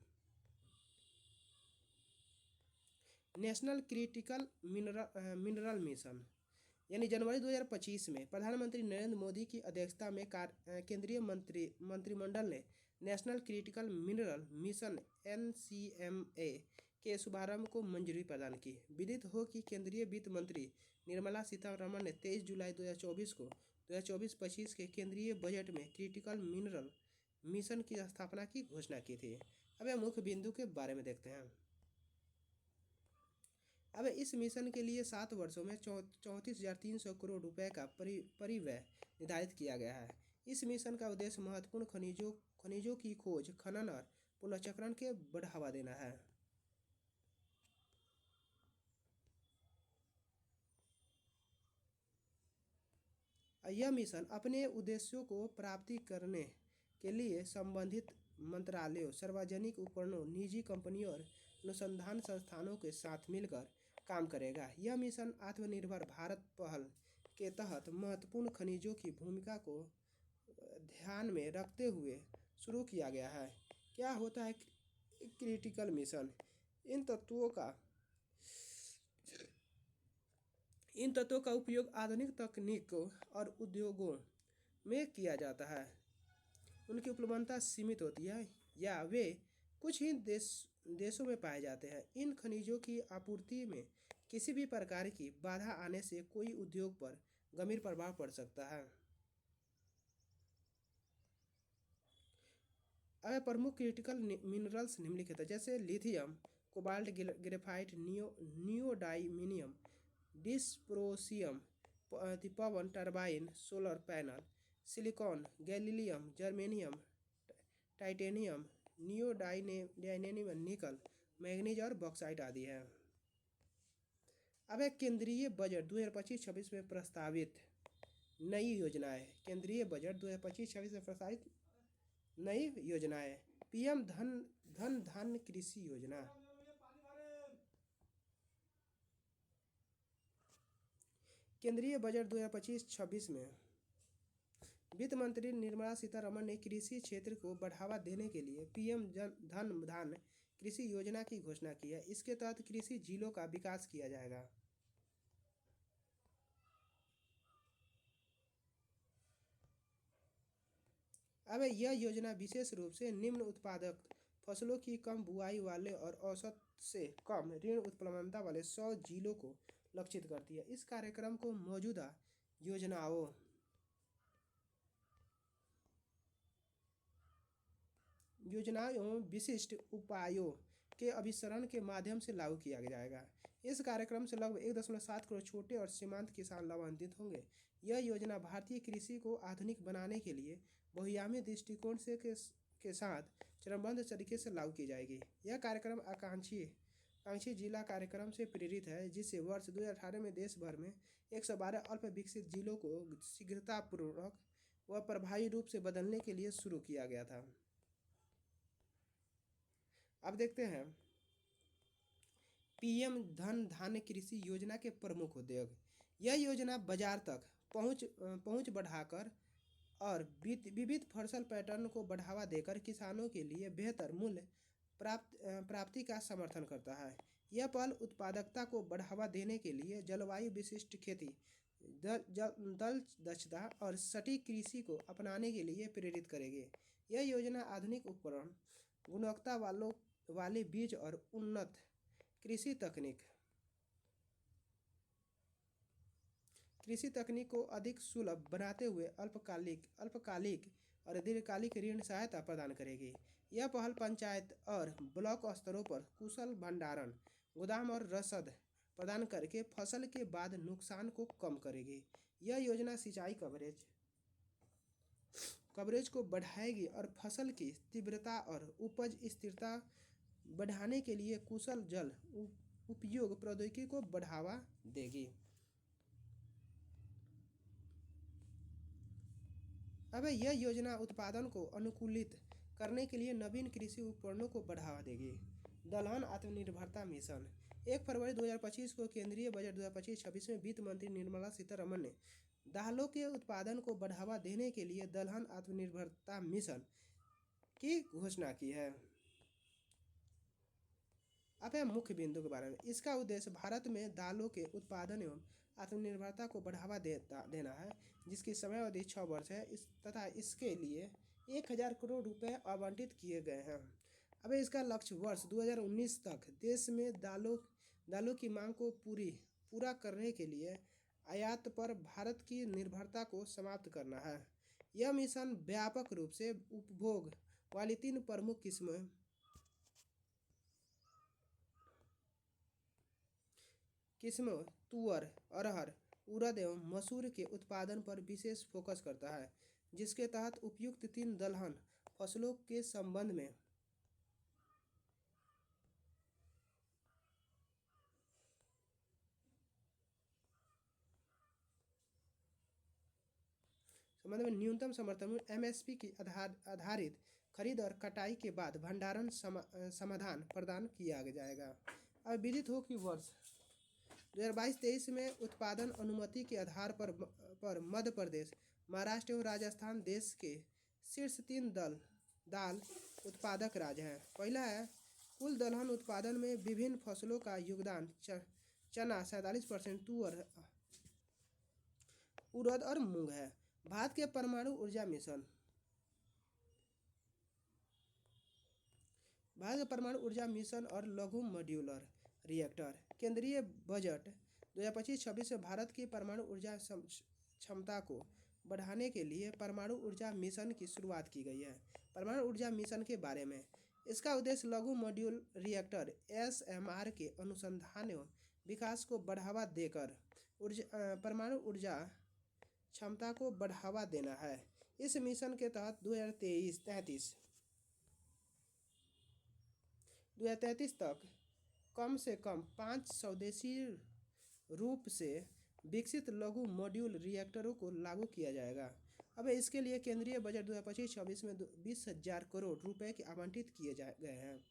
नेशनल क्रिटिकल मिनरल मिशन यानी जनवरी 2025 में प्रधानमंत्री नरेंद्र मोदी की अध्यक्षता में केंद्रीय मंत्रिमंडल ने national critical mineral mission NCMA के शुभारंभ को मंजूरी प्रदान की। विदित हो कि केंद्रीय वित्त मंत्री निर्मला सीतारमण ने 23 जुलाई 2024 को 2024-25 के केंद्रीय बजट में क्रिटिकल मिनरल मिशन की स्थापना की घोषणा की थी। अब मुख्य बिंदु के बारे में देखते हैं। अब इस मिशन के लिए 7 वर्षों में 34,300 करोड़ रुपए का परिव्यय निर्धारित किया गया है। इस मिशन का उद्देश्य महत्वपूर्ण खनिजों की खोज, खनन और पुनर्चक्रण के बढ़ावा देना है। यह मिशन अपने उद्देश्यों को प्राप्ति करने के लिए संबंधित मंत्रालयों, सार्वजनिक उपकरणों, निजी कंपनियों और अनुसंधान संस्थानों के साथ मिलकर काम करेगा। यह मिशन आत्मनिर्भर भारत पहल के तहत महत्वपूर्ण खनिजों की भूमिका को ध्यान में रखते हुए शुरू किया गया है। क्या होता है क्रिटिकल मिशन? इन तत्वों का उपयोग आधुनिक तकनीकों और उद्योगों में किया जाता है। उनकी उपलब्धता सीमित होती है या वे कुछ ही देशों में पाए जाते हैं। इन खनिजों की आपूर्ति में किसी भी प्रकार की बाधा आने से कोई उद्योग पर गंभीर प्रभाव पड़ सकता है। अब प्रमुख क्रिटिकल मिनरल्स निम्नलिखित है, जैसे lithium, cobalt, graphite, neodymium, dysprosium, पवन turbine, solar panel, silicon, gallium, germanium, titanium, neodymium, nickel, manganese और बॉक्साइट आदि है। अब केंद्रीय बजट 2025-26 में प्रस्तावित नई योजनाएं। केंद्रीय बजट 2025-26 में प्रस्तावित नई योजनाएं। PM धन धान्य कृषि योजना। केंद्रीय बजट 2025-26 में वित्त मंत्री निर्मला सीतारमण ने कृषि क्षेत्र को बढ़ावा देने के लिए PM धन धान्य कृषि योजना की घोषणा की है। इसके तहत कृषि जिलों का विकास किया जाएगा। अब यह योजना विशेष रूप से निम्न उत्पादक फसलों की कम बुआई वाले और औसत से कम ऋण उत्पन्नता वाले 100 जिलों को लक्षित करती है। इस कार्यक्रम को मौजूदा योजनाओं एवं विशिष्ट उपायों के अभिसरण के माध्यम से लागू किया जाएगा। इस कार्यक्रम से लगभग 1.7 करोड़ छोटे और सीमांत किसान लाभान्वित होंगे। यह योजना भारतीय कृषि को आधुनिक बनाने के लिए बहुआयामी दृष्टिकोण के साथ चरणबद्ध तरीके से लागू की जाएगी। यह कार्यक्रम आकांक्षी जिला कार्यक्रम से प्रेरित है, जिसे वर्ष 2018 में देश भर में 112 अल्प विकसित जिलों को शीघ्रतापूर्वक व प्रभावी रूप से बदलने के लिए शुरू किया गया था। अब देखते हैं पीएम धन धान्य कृषि योजना के प्रमुख उद्योग। यह योजना बाजार तक पहुंच बढ़ाकर और विविध फसल पैटर्न को बढ़ावा देकर किसानों के लिए बेहतर मूल्य प्राप्ति का समर्थन करता है। यह पहल उत्पादकता को बढ़ावा देने के लिए जलवायु विशिष्ट खेती, दल दक्षता और सटीक कृषि को अपनाने के लिए प्रेरित करेगी। यह योजना आधुनिक उपकरण, गुणवत्ता वाले बीज और उन्नत कृषि तकनीक को अधिक सुलभ बनाते हुए अल्पकालिक और दीर्घकालिक ऋण सहायता प्रदान करेगी। यह पहल पंचायत और ब्लॉक स्तरों पर कुशल भंडारण, गोदाम और रसद प्रदान करके फसल के बाद नुकसान को कम करेगी। यह योजना सिंचाई कवरेज को बढ़ाएगी और फसल की तीव्रता और उपज स्थिरता बढ़ाने के लिए कुशल जल उपयोग प्रौद्योगिकी को बढ़ावा देगी। अब यह योजना उत्पादन को अनुकूलित करने के लिए नवीन कृषि उपकरणों को बढ़ावा देगी। दलहन आत्मनिर्भरता मिशन। 1 फरवरी 2025 को केंद्रीय बजट 2025-26 में वित्त मंत्री निर्मला सीतारमण ने दालों के उत्पादन को बढ़ावा देने के लिए दलहन आत्मनिर्भरता मिशन की घोषणा की है। अब है मुख्य बिंदु के बारे में। इसका उद्देश्य भारत में दालों के उत्पादन एवं आत्मनिर्भरता को बढ़ावा देना है, जिसकी समयावधि 6 वर्ष है। तथा इसके लिए 1000 करोड़ रुपए आवंटित किए गए हैं। अब इसका लक्ष्य वर्ष 2019 तक देश में दालों की मांग को पूरा करने के लिए आयात पर भारत की निर्भरता को समाप्त करना है। यह मिशन व्यापक रूप से उपभोग वाली 3 प्रमुख किस्मों तुअर, अरहर, उड़द एवं मसूर के उत्पादन पर विशेष फोकस करता है, जिसके तहत उपयुक्त 3 दलहन फसलों के संबंध में न्यूनतम समर्थन मूल्य MSP की आधारित खरीद और कटाई के बाद भंडारण समाधान प्रदान किया जाएगा। अब विदित हो कि वर्ष 2022-23 में उत्पादन अनुमति के आधार पर मध्य प्रदेश, महाराष्ट्र एवं राजस्थान देश के शीर्ष 3 दाल उत्पादक राज्य हैं। पहला है कुल दलहन उत्पादन में विभिन्न फसलों का योगदान चना 47%, तुअर, उड़द और मूंग है। भारत के परमाणु ऊर्जा मिशन। भारत के परमाणु ऊर्जा मिशन और लघु मॉड्यूलर रिएक्टर। केंद्रीय बजट 2025-26 में भारत की परमाणु ऊर्जा क्षमता को बढ़ाने के लिए परमाणु ऊर्जा मिशन की शुरुआत की गई है। परमाणु ऊर्जा मिशन के बारे में। इसका उद्देश्य लघु मॉड्यूल रिएक्टर SMR के अनुसंधान एवं विकास को बढ़ावा देकर परमाणु ऊर्जा क्षमता को बढ़ावा देना है। इस मिशन के तहत 2033 तक कम से कम 5 स्वदेशी रूप से विकसित लघु मॉड्यूल रिएक्टरों को लागू किया जाएगा। अब इसके लिए केंद्रीय बजट 2025-26 में 20,000 करोड़ रुपए के आवंटित किए गए हैं।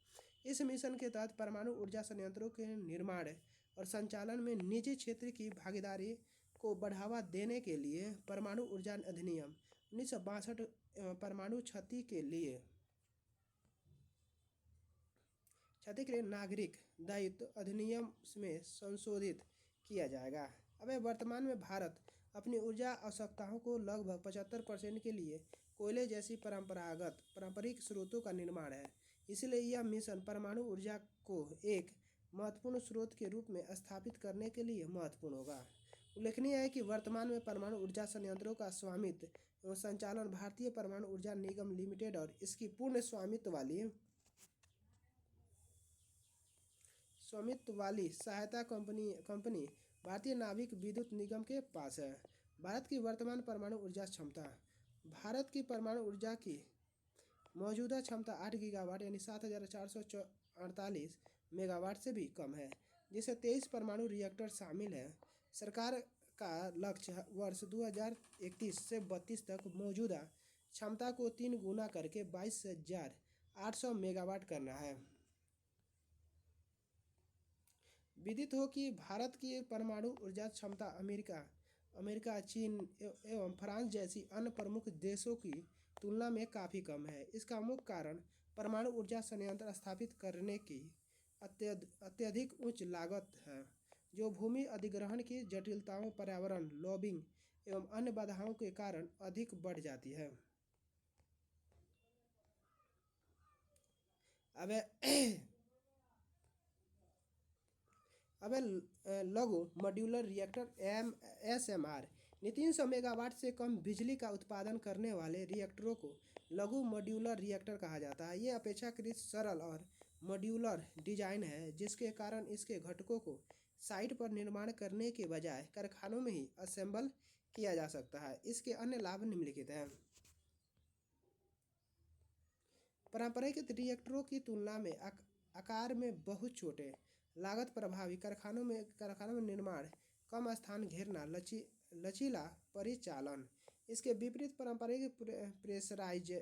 इस मिशन के तहत परमाणु ऊर्जा संयंत्रों के निर्माण और संचालन में निजी क्षेत्र की भागीदारी को बढ़ावा देने के लिए परमाणु ऊर्जा अधिनियम 1962 परमाणु क्षति के लिए नागरिक दायित्व अधिनियम में संशोधित किया जाएगा। अब वर्तमान में भारत अपनी ऊर्जा आवश्यकताओं को लगभग 75% के लिए कोयले जैसी पारंपरिक स्रोतों का निर्माण है। इसलिए यह मिशन परमाणु ऊर्जा को एक महत्वपूर्ण स्रोत के रूप में स्थापित करने के लिए महत्वपूर्ण होगा। उल्लेखनीय है कि वर्तमान में परमाणु ऊर्जा संयंत्रों का स्वामित्व एवं संचालन भारतीय परमाणु ऊर्जा निगम लिमिटेड और इसकी पूर्ण स्वामित्व वाली स्वामित्व वाली सहायता कंपनी भारतीय नाविक विद्युत निगम के पास है। भारत की वर्तमान परमाणु ऊर्जा क्षमता। भारत की परमाणु ऊर्जा की मौजूदा क्षमता 8 गीगावाट यानी 7,448 मेगावाट से भी कम है, जिसमें 23 परमाणु रिएक्टर शामिल हैं। सरकार का लक्ष्य वर्ष 2031 से 32 तक मौजूदा क्षमता को 3 गुना करके 22,800 मेगावाट करना है। विदित हो कि भारत की परमाणु ऊर्जा क्षमता अमेरिका, चीन एवं फ्रांस जैसी अन्य प्रमुख देशों की तुलना में काफ़ी कम है। इसका मुख्य कारण परमाणु ऊर्जा संयंत्र स्थापित करने की अत्यधिक उच्च लागत है, जो भूमि अधिग्रहण की जटिलताओं, पर्यावरण लॉबिंग एवं अन्य बाधाओं के कारण अधिक बढ़ जाती है। अब लघु मॉड्यूलर रिएक्टर SMR 300 मेगावाट से कम बिजली का उत्पादन करने वाले रिएक्टरों को लघु मॉड्यूलर रिएक्टर कहा जाता है। ये अपेक्षाकृत सरल और मॉड्यूलर डिजाइन है, जिसके कारण इसके घटकों को साइट पर निर्माण करने के बजाय कारखानों में ही असेंबल किया जा सकता है। इसके अन्य लाभ निम्नलिखित हैं। पारंपरिक रिएक्टरों की तुलना में आकार में बहुत छोटे, लागत प्रभावी, कारखानों में निर्माण, कम स्थान घेरना, लचीला परिचालन। इसके विपरीत पारंपरिक प्रेशराइज्ड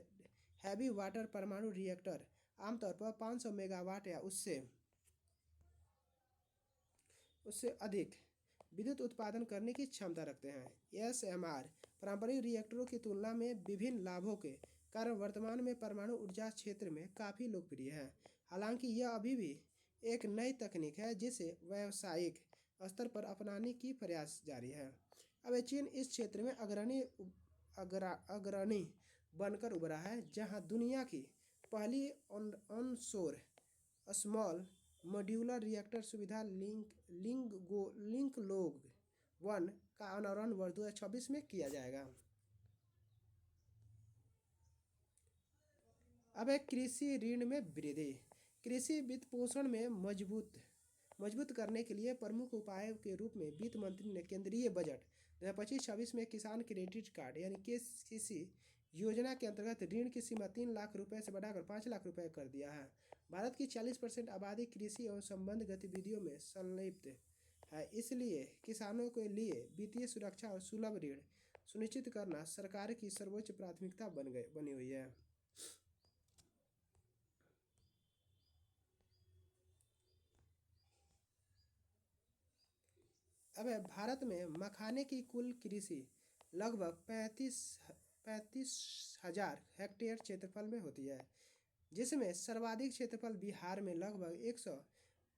हैवी वाटर परमाणु रिएक्टर आमतौर पर 500 मेगावाट या उससे अधिक विद्युत उत्पादन करने की क्षमता रखते हैं। SMR पारंपरिक रिएक्टरों की तुलना में विभिन्न लाभों के कारण वर्तमान में परमाणु ऊर्जा क्षेत्र में काफ़ी लोकप्रिय है। हालांकि यह अभी भी एक नई तकनीक है जिसे व्यावसायिक स्तर पर अपनाने की प्रयास जारी है। अब चीन इस क्षेत्र में अग्रणी बनकर उभरा है, जहां दुनिया की पहली ऑनशोर स्मॉल मॉड्यूलर रिएक्टर सुविधा लिंकलोग 1 का अनावरण वर्ष 2026 में किया जाएगा। अब कृषि ऋण में वृद्धि। कृषि वित्त पोषण में मजबूत करने के लिए प्रमुख उपाय के रूप में वित्त मंत्री ने केंद्रीय बजट 2025-26 में किसान क्रेडिट कार्ड यानी KCC योजना के अंतर्गत ऋण की सीमा 3 लाख रुपए से बढ़ाकर 5 लाख रुपए कर दिया है। भारत की 40% आबादी कृषि एवं संबद्ध गतिविधियों में संलिप्त है, इसलिए किसानों के लिए वित्तीय सुरक्षा और सुलभ ऋण सुनिश्चित करना सरकार की सर्वोच्च प्राथमिकता बनी हुई है। अब भारत में मखाने की कुल कृषि लगभग 35,000 हेक्टेयर क्षेत्रफल में होती है, जिसमें सर्वाधिक क्षेत्रफल बिहार में लगभग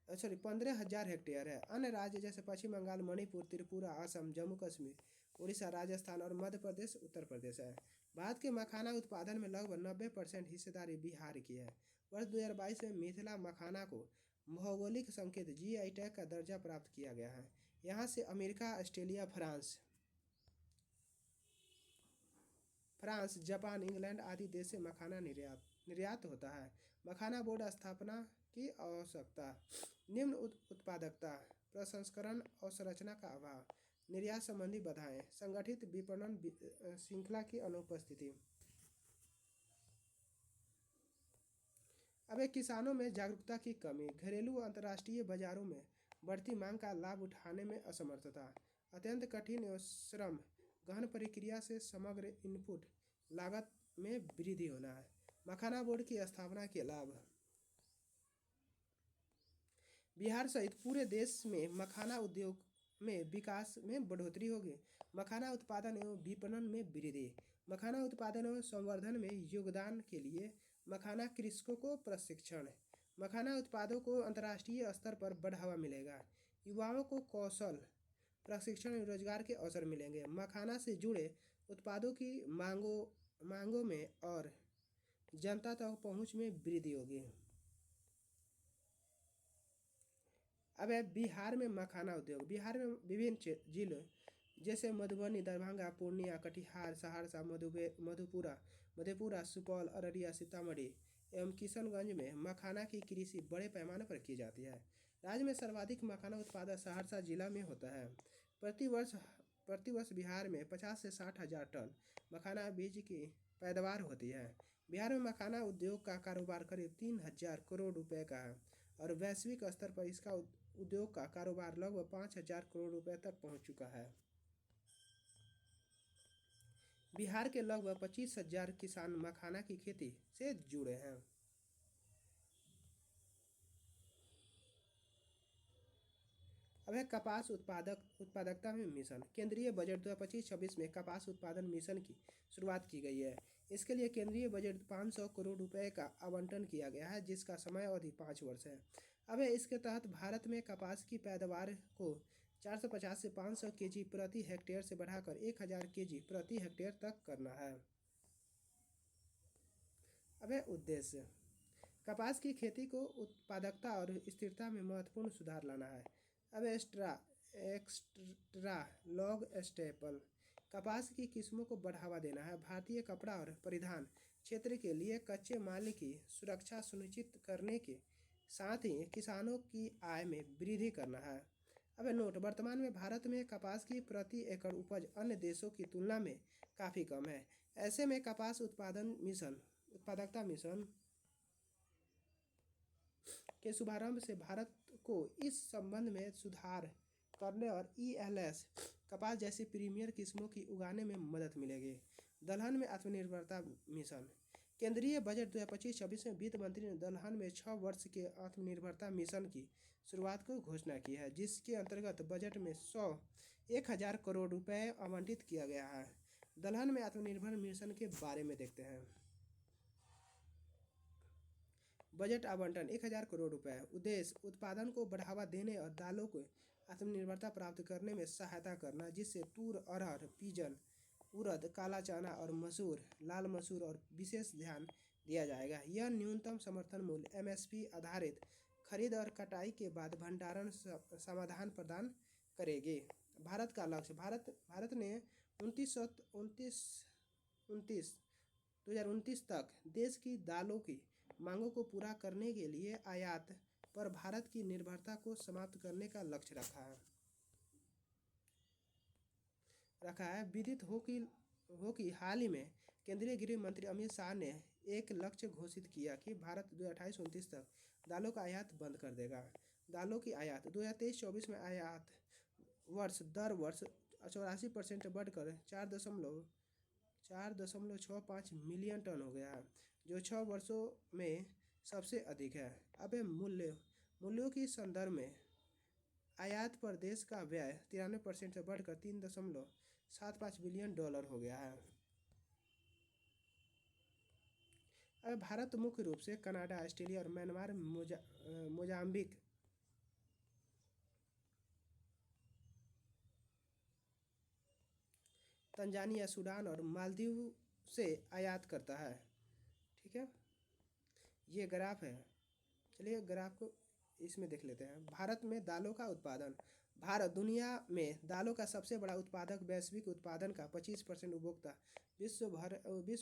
15,000 हेक्टेयर है। अन्य राज्य जैसे पश्चिम बंगाल, मणिपुर, त्रिपुरा, असम, जम्मू कश्मीर, उड़ीसा, राजस्थान और मध्य प्रदेश, उत्तर प्रदेश है। भारत के मखाना उत्पादन में लगभग 90% हिस्सेदारी बिहार की है। वर्ष 2022 में मिथिला मखाना को भौगोलिक संकेत GI टैग का दर्जा प्राप्त किया गया है। यहाँ से America, Australia, France, Japan, England आदि देश से मखाना निर्यात होता है। मखाना बोर्ड स्थापना की आवश्यकता। निम्न उत्पादकता, प्रसंस्करण और संरचना का अभाव, निर्यात संबंधी बाधाएं, संगठित विपणन श्रृंखला की अनुपस्थिति। अब किसानों में जागरूकता की कमी, घरेलू व अंतर्राष्ट्रीय बाजारों में बढ़ती मांग का लाभ उठाने में असमर्थता, अत्यंत कठिन एवं श्रम गहन प्रक्रिया से समग्र इनपुट लागत में वृद्धि होना है। मखाना बोर्ड की स्थापना के लाभ। बिहार सहित पूरे देश में मखाना उद्योग में विकास में बढ़ोतरी होगी। मखाना उत्पादन एवं विपणन में वृद्धि। मखाना उत्पादन एवं संवर्धन में योगदान के लिए मखाना कृषकों को प्रशिक्षण। मखाना उत्पादों को अंतर्राष्ट्रीय स्तर पर बढ़ावा मिलेगा। युवाओं को कौशल प्रशिक्षण एवं रोजगार के अवसर मिलेंगे। मखाना से जुड़े उत्पादों की मांगों में और जनता तक पहुंच में वृद्धि होगी। अब है बिहार में मखाना उद्योग। बिहार में विभिन्न जिलों जैसे मधुबनी, दरभंगा, पूर्णिया, कटिहार, सहरसा, मधेपुरा, सुपौल, अररिया, सीतामढ़ी एवं किशनगंज में मखाना की कृषि बड़े पैमाने पर की जाती है। राज्य में सर्वाधिक मखाना उत्पादन सहरसा जिला में होता है। प्रतिवर्ष प्रतिवर्ष बिहार में 50 से 60 हजार टन मखाना बीज की पैदावार होती है। बिहार में मखाना उद्योग का कारोबार करीब 3,000 करोड़ रुपए का है और वैश्विक स्तर पर इसका उद्योग का कारोबार लगभग 5,000 करोड़ रुपए तक पहुंच चुका है। बिहार के लगभग 25,000 किसान मखाना की खेती से जुड़े हैं। अब है कपास उत्पादकता में मिशन। केंद्रीय बजट 2025-26 में कपास उत्पादन मिशन की शुरुआत की गई है। इसके लिए केंद्रीय बजट 500 करोड़ रुपए का आवंटन किया गया है, जिसका समय अवधि 5 वर्ष है। अब है इसके तहत भारत में कपास की पैदावार को 450 से 500 केजी प्रति हेक्टेयर से बढ़ाकर 1,000 केजी प्रति हेक्टेयर तक करना है। अब है उद्देश्य। कपास की खेती को उत्पादकता और स्थिरता में महत्वपूर्ण सुधार लाना है। अब एक्स्ट्रा लॉन्ग स्टेपल कपास की किस्मों को बढ़ावा देना है। भारतीय कपड़ा और परिधान क्षेत्र के लिए कच्चे माल की सुरक्षा सुनिश्चित करने के साथ ही किसानों की आय में वृद्धि करना है। अब नोट, वर्तमान में भारत में कपास की प्रति एकड़ उपज अन्य देशों की तुलना में काफ़ी कम है। ऐसे में कपास उत्पादकता मिशन के शुभारंभ से भारत को इस संबंध में सुधार करने और ELS कपास जैसी प्रीमियर किस्मों की उगाने में मदद मिलेगी। दलहन में आत्मनिर्भरता मिशन। केंद्रीय बजट 2025-26 में वित्त मंत्री ने दलहन में 6 वर्ष के आत्मनिर्भरता मिशन की शुरुआत को घोषणा की है, जिसके अंतर्गत बजट में 1,000 करोड़ रुपए आवंटित किया गया है। दलहन में आत्मनिर्भर मिशन के बारे में देखते हैं। बजट आवंटन 1,000 करोड़ रुपए। उद्देश्य उत्पादन को बढ़ावा देने और दालों को आत्मनिर्भरता प्राप्त करने में सहायता करना, जिससे तूर, अरहर, पिजन, उड़द, काला चना और मसूर, लाल मसूर और विशेष ध्यान दिया जाएगा। यह न्यूनतम समर्थन मूल्य MSP आधारित खरीद और कटाई के बाद भंडारण समाधान प्रदान करेगी। भारत का लक्ष्य। भारत ने 2029 तक देश की दालों की मांगों को पूरा करने के लिए आयात पर भारत की निर्भरता को समाप्त करने का लक्ष्य रखा है। विदित हो कि हाल ही में केंद्रीय गृह मंत्री अमित शाह ने एक लक्ष्य घोषित किया कि भारत 2028-29 तक दालों का आयात बंद कर देगा। दालों की आयात 2023-24 में आयात वर्ष 84% बढ़कर 4.65 मिलियन टन हो गया है, जो 6 वर्षों में सबसे अधिक है। अब मूल्यों की संदर्भ में आयात पर देश का व्यय 93% से बढ़कर $3.75 बिलियन हो गया है। अब भारत मुख्य रूप से कनाडा, ऑस्ट्रेलिया और म्यांमार, मोजाम्बिक, तंजानिया, सूडान और मालदीव से आयात करता है। ठीक है, ये ग्राफ है। चलिए ग्राफ को इसमें देख लेते हैं। भारत में दालों का उत्पादन। भारत दुनिया में दालों का सबसे बड़ा उत्पादक, वैश्विक उत्पादन का 25% उपभोक्ता, विश्व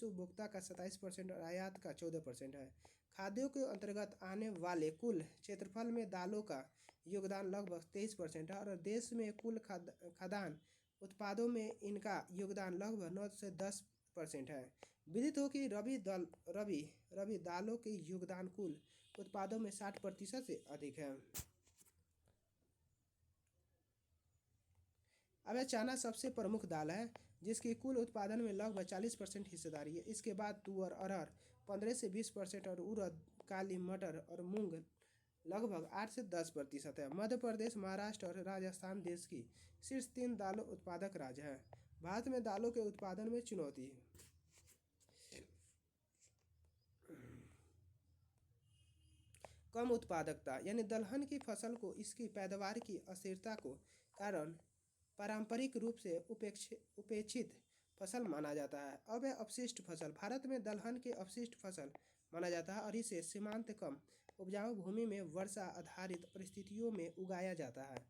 उपभोक्ता का 27% और आयात का 14% है। खाद्यों के अंतर्गत आने वाले कुल क्षेत्रफल में दालों का योगदान लगभग 23% है और देश में कुल खाद्यान्न उत्पादों में इनका योगदान लगभग 9 से 10% है। विदित हो कि रबी दालों के योगदान कुल उत्पादों में 60% से अधिक है। अब चना सबसे प्रमुख दाल है, जिसकी कुल उत्पादन में लगभग 40% हिस्सेदारी है। इसके बाद तुअर, अरहर 15 से 20% और उड़द, काली मटर और मूंग लगभग 8 से 10% है। मध्य प्रदेश, महाराष्ट्र और राजस्थान देश की शीर्ष 3 दालों उत्पादक राज्य हैं। भारत में दालों के उत्पादन में चुनौती। कम उत्पादकता, यानी दलहन की फसल को इसकी पैदावार की अस्थिरता को कारण पारंपरिक रूप से उपेक्षित फसल माना जाता है। अब है अपशिष्ट फसल। भारत में दलहन के अपशिष्ट फसल माना जाता है और इसे सीमांत कम उपजाऊ भूमि में वर्षा आधारित परिस्थितियों में उगाया जाता है,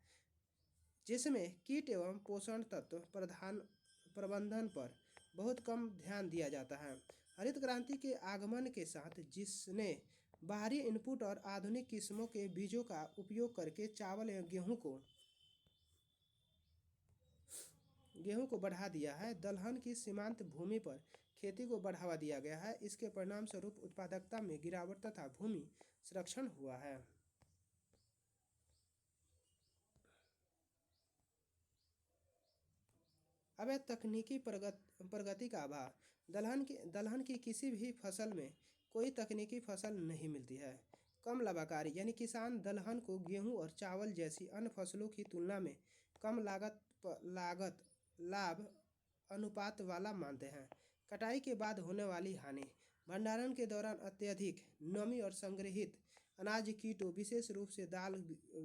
जिसमें कीट एवं पोषण तत्व प्रबंधन पर बहुत कम ध्यान दिया जाता है। हरित क्रांति के आगमन के साथ जिसने बाहरी इनपुट और आधुनिक किस्मों के बीजों का उपयोग करके चावल एवं गेहूं को बढ़ा दिया है, दलहन की सीमांत भूमि पर खेती को बढ़ावा दिया गया है। इसके परिणाम स्वरूप उत्पादकता में गिरावट तथा भूमि संरक्षण हुआ है। अब तकनीकी प्रगति का अभाव। दलहन की किसी भी फसल में कोई तकनीकी फसल नहीं मिलती है। कम लाभकारी यानी किसान दलहन को गेहूं और चावल जैसी अन्य फसलों की तुलना में कम लागत लाभ अनुपात वाला मानते हैं। कटाई के बाद होने वाली हानि। भंडारण के दौरान अत्यधिक नमी और संग्रहित अनाज कीटों विशेष रूप से दाल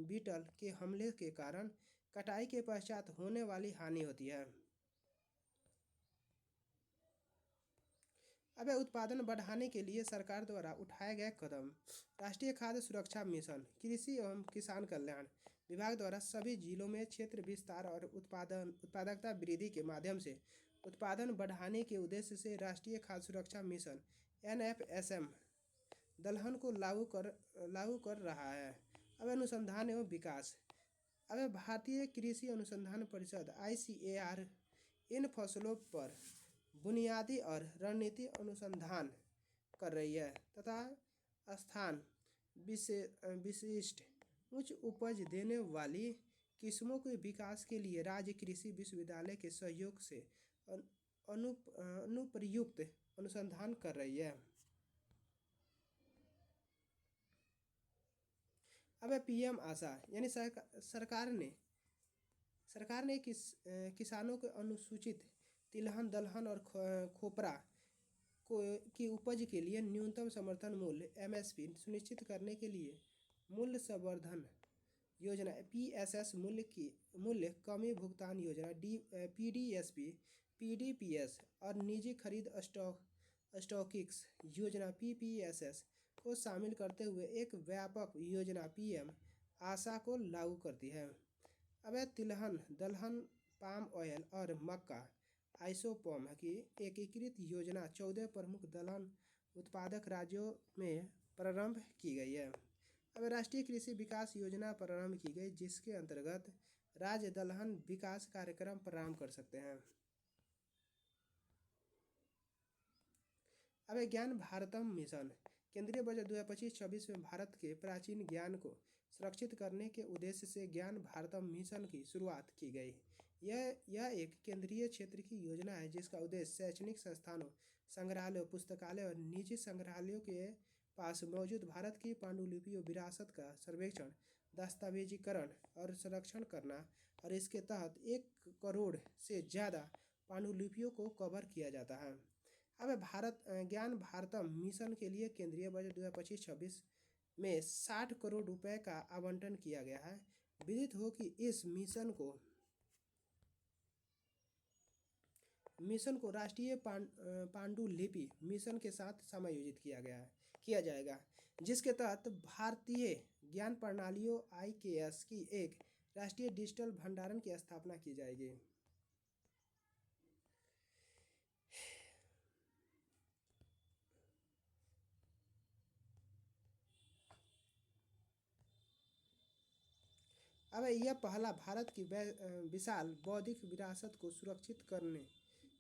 बीटल के हमले के कारण कटाई के पश्चात होने वाली हानि होती है। अब उत्पादन बढ़ाने के लिए सरकार द्वारा उठाए गए कदम। राष्ट्रीय खाद्य सुरक्षा मिशन, कृषि एवं किसान कल्याण विभाग द्वारा सभी जिलों में क्षेत्र विस्तार और उत्पादकता वृद्धि के माध्यम से उत्पादन बढ़ाने के उद्देश्य से राष्ट्रीय खाद्य सुरक्षा मिशन NFSM दलहन को लागू कर रहा है। अब अनुसंधान एवं विकास। अब भारतीय कृषि अनुसंधान परिषद ICAR इन फसलों पर बुनियादी और रणनीति अनुसंधान कर रही है तथा स्थान विशिष्ट उच्च उपज देने वाली किस्मों के विकास के लिए राज्य कृषि विश्वविद्यालय के सहयोग से अनुप्रयुक्त अनुसंधान कर रही है। अब PM आशा यानी सरकार ने किसानों के अनुसूचित तिलहन दलहन और खोपरा की उपज के लिए न्यूनतम समर्थन मूल्य MSP सुनिश्चित करने के लिए मूल्य संवर्धन योजना PSS मूल्य कमी भुगतान योजना PDSP PDPS और निजी खरीद स्टॉकिक्स योजना PPSS को शामिल करते हुए एक व्यापक योजना PM आशा को लागू करती है। अब तिलहन दलहन पाम ऑयल और मक्का आइसोपॉम की एकीकृत योजना 14 प्रमुख दलहन उत्पादक राज्यों में प्रारंभ की गई है। अब राष्ट्रीय कृषि विकास योजना प्रारंभ की गई जिसके अंतर्गत राज्य दलहन विकास कार्यक्रम प्रारंभ कर सकते हैं। अब ज्ञान भारतम मिशन, केंद्रीय बजट 2025-26 में भारत के प्राचीन ज्ञान को सुरक्षित करने के उद्देश्य से ज्ञान भारतम मिशन की शुरुआत की गई। यह एक केंद्रीय क्षेत्र की योजना है जिसका उद्देश्य शैक्षणिक संस्थानों, संग्रहालयों, पुस्तकालय और निजी संग्रहालयों के पास मौजूद भारत की पांडुलिपियों विरासत का सर्वेक्षण, दस्तावेजीकरण और संरक्षण करना और इसके तहत 1 करोड़ से ज़्यादा पांडुलिपियों को कवर किया जाता है। अब ज्ञान भारतम मिशन के लिए केंद्रीय बजट 2025-26 में 60 करोड़ रुपए का आवंटन किया गया है। विदित हो कि इस मिशन को राष्ट्रीय पांडुलिपि मिशन के साथ समायोजित किया जाएगा जिसके तहत भारतीय ज्ञान प्रणालियों IKS की एक राष्ट्रीय डिजिटल भंडारण की स्थापना की जाएगी। अब यह पहला भारत की विशाल बौद्धिक विरासत को सुरक्षित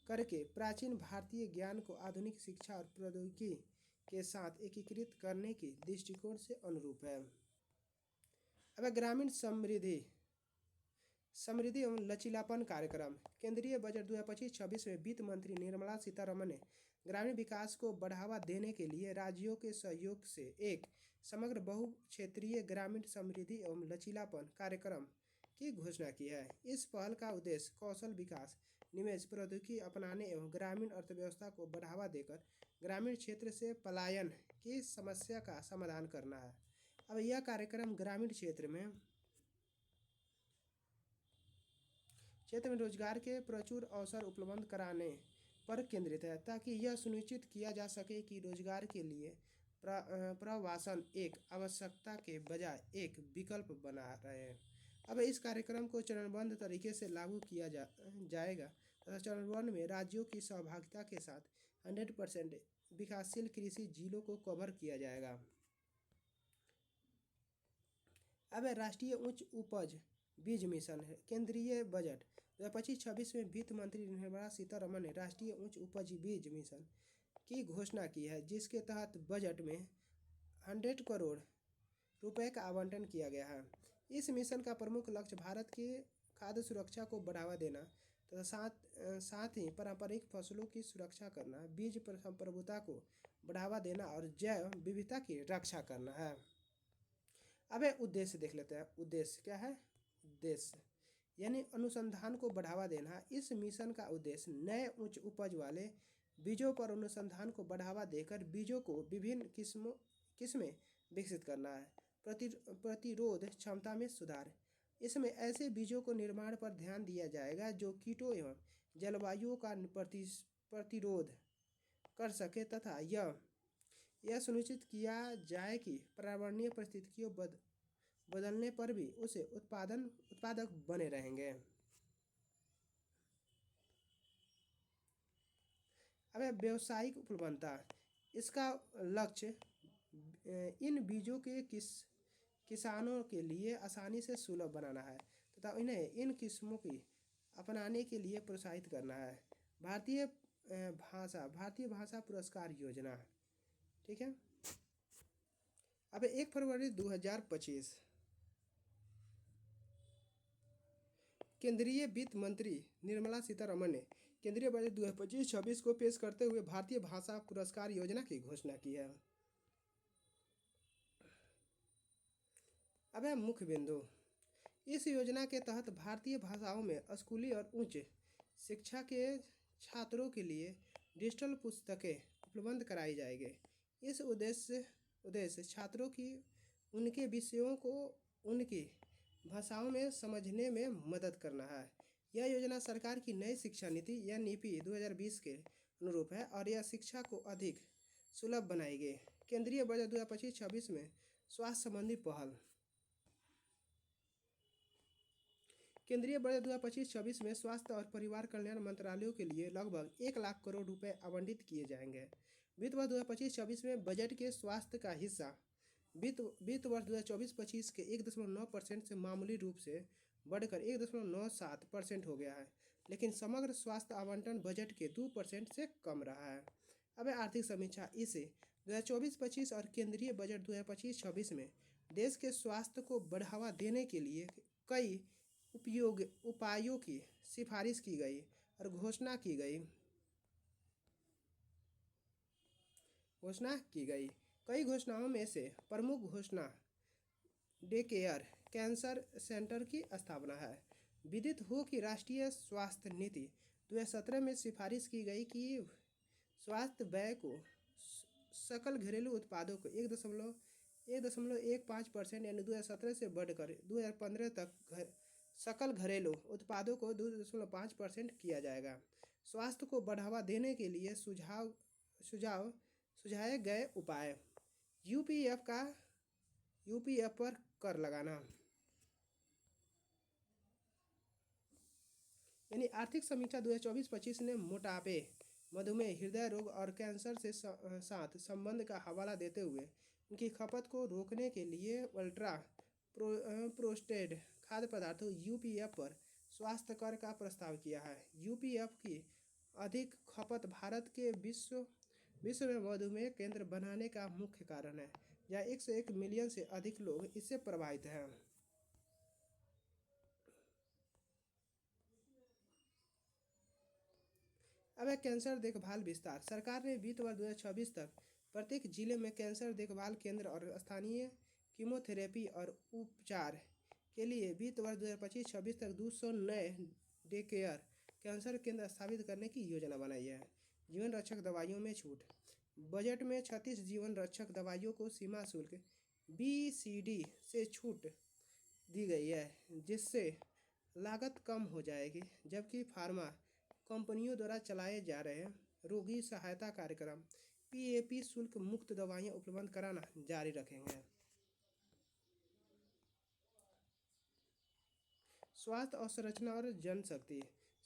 करके प्राचीन भारतीय ज्ञान को आधुनिक शिक्षा और प्रौद्योगिकी के साथ एकीकृत करने की दृष्टिकोण से अनुरूप है। अब ग्रामीण समृद्धि एवं लचीलापन कार्यक्रम, केंद्रीय बजट 2025-26 में वित्त मंत्री निर्मला सीतारमण ने ग्रामीण विकास को बढ़ावा देने के लिए राज्यों के सहयोग से एक समग्र बहुक्षेत्रीय ग्रामीण समृद्धि एवं लचीलापन कार्यक्रम की घोषणा की है। इस पहल का उद्देश्य कौशल विकास, निवेश, प्रौद्योगिकी अपनाने एवं ग्रामीण अर्थव्यवस्था को बढ़ावा देकर ग्रामीण क्षेत्र से पलायन की समस्या का समाधान करना है। अब यह कार्यक्रम ग्रामीण क्षेत्र में रोजगार के प्रचुर अवसर उपलब्ध कराने पर केंद्रित है ताकि यह सुनिश्चित किया जा सके कि रोजगार के लिए प्रवासन एक आवश्यकता के बजाय एक विकल्प बना रहे। अब इस कार्यक्रम को चरणबद्ध तरीके से लागू किया जाएगा तथा चरण 1 में राज्यों की सहभागिता के साथ 100% विकासशील कृषि जिलों को कवर किया जाएगा। अब राष्ट्रीय उच्च उपज बीज मिशन है। केंद्रीय बजट 2025-26 में वित्त मंत्री निर्मला सीतारमण ने राष्ट्रीय उच्च उपज बीज मिशन की घोषणा की है, जिसके तहत बजट में 100 करोड़ रुपए का आवंटन किया गया है। इस मिशन का प्रमुख लक्ष्य भारत की खाद्य सुरक्षा को बढ़ावा देना तथा साथ ही पारंपरिक फसलों की सुरक्षा करना, बीज संप्रभुता को बढ़ावा देना और जैव विविधता की रक्षा करना है। अब उद्देश्य देख लेते हैं। उद्देश्य क्या है? उद्देश्य यानी अनुसंधान को बढ़ावा देना। इस मिशन का उद्देश्य नए उच्च उपज वाले बीजों पर अनुसंधान को बढ़ावा देकर बीजों को विभिन्न किस्में विकसित करना है। प्रतिरोध क्षमता में सुधार। इसमें ऐसे बीजों को निर्माण पर ध्यान दिया जाएगा जो कीटों एवं जलवायु का प्रतिरोध कर सके तथा यह सुनिश्चित किया जाए कि पर्यावरणीय परिस्थितियों बदलने पर भी उसे उत्पादक बने रहेंगे। अब व्यावसायिक उपलब्धता। इसका लक्ष्य इन बीजों के किसानों के लिए आसानी से सुलभ बनाना है तथा इन्हें इन किस्मों की अपनाने के लिए प्रोत्साहित करना है। भारतीय भाषा पुरस्कार योजना, ठीक है। अब 1 फरवरी 2025 केंद्रीय वित्त मंत्री निर्मला सीतारमण ने केंद्रीय बजट 2025-26 को पेश करते हुए भारतीय भाषा पुरस्कार योजना की घोषणा की है। अब है मुख्य बिंदु। इस योजना के तहत भारतीय भाषाओं में स्कूली और उच्च शिक्षा के छात्रों के लिए डिजिटल पुस्तकें उपलब्ध कराई जाएगी। इस उद्देश्य छात्रों की उनके विषयों को उनकी भाषाओं में समझने में मदद करना है। यह योजना सरकार की नई शिक्षा नीति या नीति 2020 के अनुरूप है और यह शिक्षा को अधिक सुलभ बनाएगी। केंद्रीय बजट 2025-26 में स्वास्थ्य संबंधी पहल। केंद्रीय बजट 2025-26 में स्वास्थ्य और परिवार कल्याण मंत्रालयों के लिए लगभग 1 लाख करोड़ रुपए आवंटित किए जाएंगे। वित्त वर्ष 2025-26 में बजट के स्वास्थ्य का हिस्सा वित्त वर्ष 2024-25 के 1.9% से मामूली रूप से बढ़कर 1.97% हो गया है, लेकिन समग्र स्वास्थ्य आवंटन बजट के 2% से कम रहा है। अब आर्थिक समीक्षा। इसे 2024-25 और केंद्रीय बजट 2025-26 में देश के स्वास्थ्य को बढ़ावा देने के लिए कई उपायों की सिफारिश की गई और घोषणा की गई। कई घोषणाओं में से प्रमुख घोषणा डे केयर कैंसर सेंटर की स्थापना है। विदित हो कि राष्ट्रीय स्वास्थ्य नीति 2017 में सिफारिश की गई कि स्वास्थ्य व्यय को सकल घरेलू उत्पादों को 1.15% यानी 2017 से बढ़कर 2015 तक सकल घरेलू उत्पादों को 2.5% किया जाएगा। स्वास्थ्य को बढ़ावा देने के लिए सुझाए गए उपाय। यूपीएफ पर कर लगाना, यानी आर्थिक समीक्षा 2024-25 ने मोटापे, मधुमेह, हृदय रोग और कैंसर से साथ संबंध का हवाला देते हुए उनकी खपत को रोकने के लिए अल्ट्रा प्रोसेस्ड खाद्य पदार्थों यूपीएफ पर स्वास्थ्य कर का प्रस्ताव किया है। यूपीएफ की अधिक खपत भारत के विश्व में मधुमेह केंद्र बनाने का मुख्य कारण है, जहाँ 101 मिलियन से अधिक लोग इससे प्रभावित हैं। अब है कैंसर देखभाल विस्तार। सरकार ने वित्त वर्ष 2026 तक प्रत्येक जिले में कैंसर देखभाल केंद्र और स्थानीय कीमोथेरेपी और उपचार के लिए वित्त वर्ष 2025-26 तक 200 नए डे केयर कैंसर केंद्र स्थापित करने की योजना बनाई है। जीवन रक्षक दवाइयों में छूट। बजट में 36 जीवन रक्षक दवाइयों को सीमा शुल्क BCD से छूट दी गई है, जिससे लागत कम हो जाएगी, जबकि फार्मा कंपनियों द्वारा चलाए जा रहे रोगी सहायता कार्यक्रम PAP शुल्क मुक्त दवाइयाँ उपलब्ध कराना जारी रखेंगे। स्वास्थ्य अवसंरचना और जनशक्ति।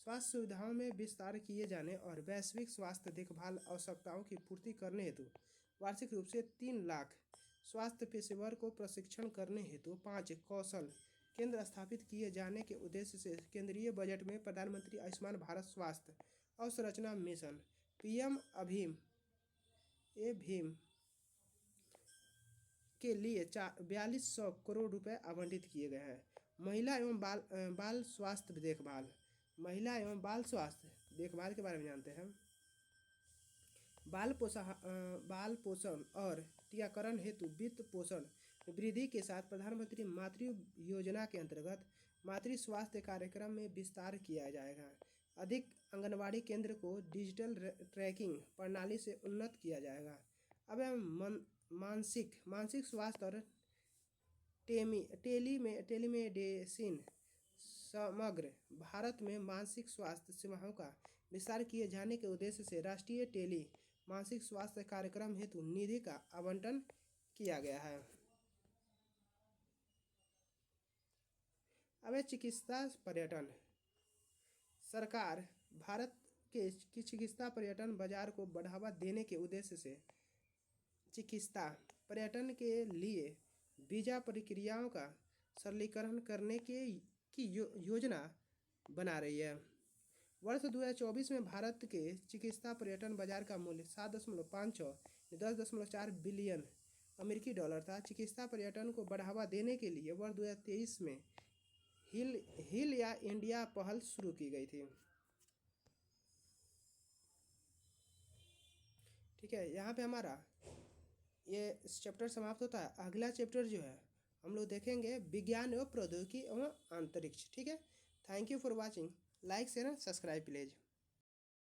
स्वास्थ्य सुविधाओं में विस्तार किए जाने और वैश्विक स्वास्थ्य देखभाल आवश्यकताओं की पूर्ति करने हेतु वार्षिक रूप से 3 लाख स्वास्थ्य पेशेवर को प्रशिक्षण करने हेतु 5 कौशल केंद्र स्थापित किए जाने के उद्देश्य से केंद्रीय बजट में प्रधानमंत्री आयुष्मान भारत स्वास्थ्य अवसंरचना मिशन पीएम अभीम भीम के लिए 4200 करोड़ रुपए आवंटित किए गए हैं। महिला एवं बाल स्वास्थ्य देखभाल, महिला एवं बाल स्वास्थ्य देखभाल के बारे में जानते हैं। बाल पोषण और टीकाकरण हेतु वित्त पोषण वृद्धि के साथ प्रधानमंत्री मातृ योजना के अंतर्गत मातृ स्वास्थ्य कार्यक्रम में विस्तार किया जाएगा। अधिक आंगनबाड़ी केंद्र को डिजिटल ट्रैकिंग प्रणाली से उन्नत किया जाएगा। अब मानसिक स्वास्थ्य और टेलीमेडिसिन समग्र भारत में मानसिक स्वास्थ्य सेवाओं का विस्तार किए जाने के उद्देश्य से राष्ट्रीय टेली मानसिक स्वास्थ्य कार्यक्रम हेतु निधि का आवंटन किया गया है। अब चिकित्सा पर्यटन, सरकार भारत के चिकित्सा पर्यटन बाजार को बढ़ावा देने के उद्देश्य से चिकित्सा पर्यटन के लिए वीजा प्रक्रियाओं का सरलीकरण करने की योजना बना रही है। वर्ष 2024 में भारत के चिकित्सा पर्यटन बाजार का मूल्य 7.56-10.4 बिलियन अमेरिकी डॉलर था। चिकित्सा पर्यटन को बढ़ावा देने के लिए वर्ष 2023 में हिल या इंडिया पहल शुरू की गई थी। ठीक है, यहाँ पे हमारा ये चैप्टर समाप्त होता है। अगला चैप्टर जो है हम लोग देखेंगे विज्ञान एवं प्रौद्योगिकी एवं अंतरिक्ष। ठीक है, thank you for watching. Like share and subscribe please.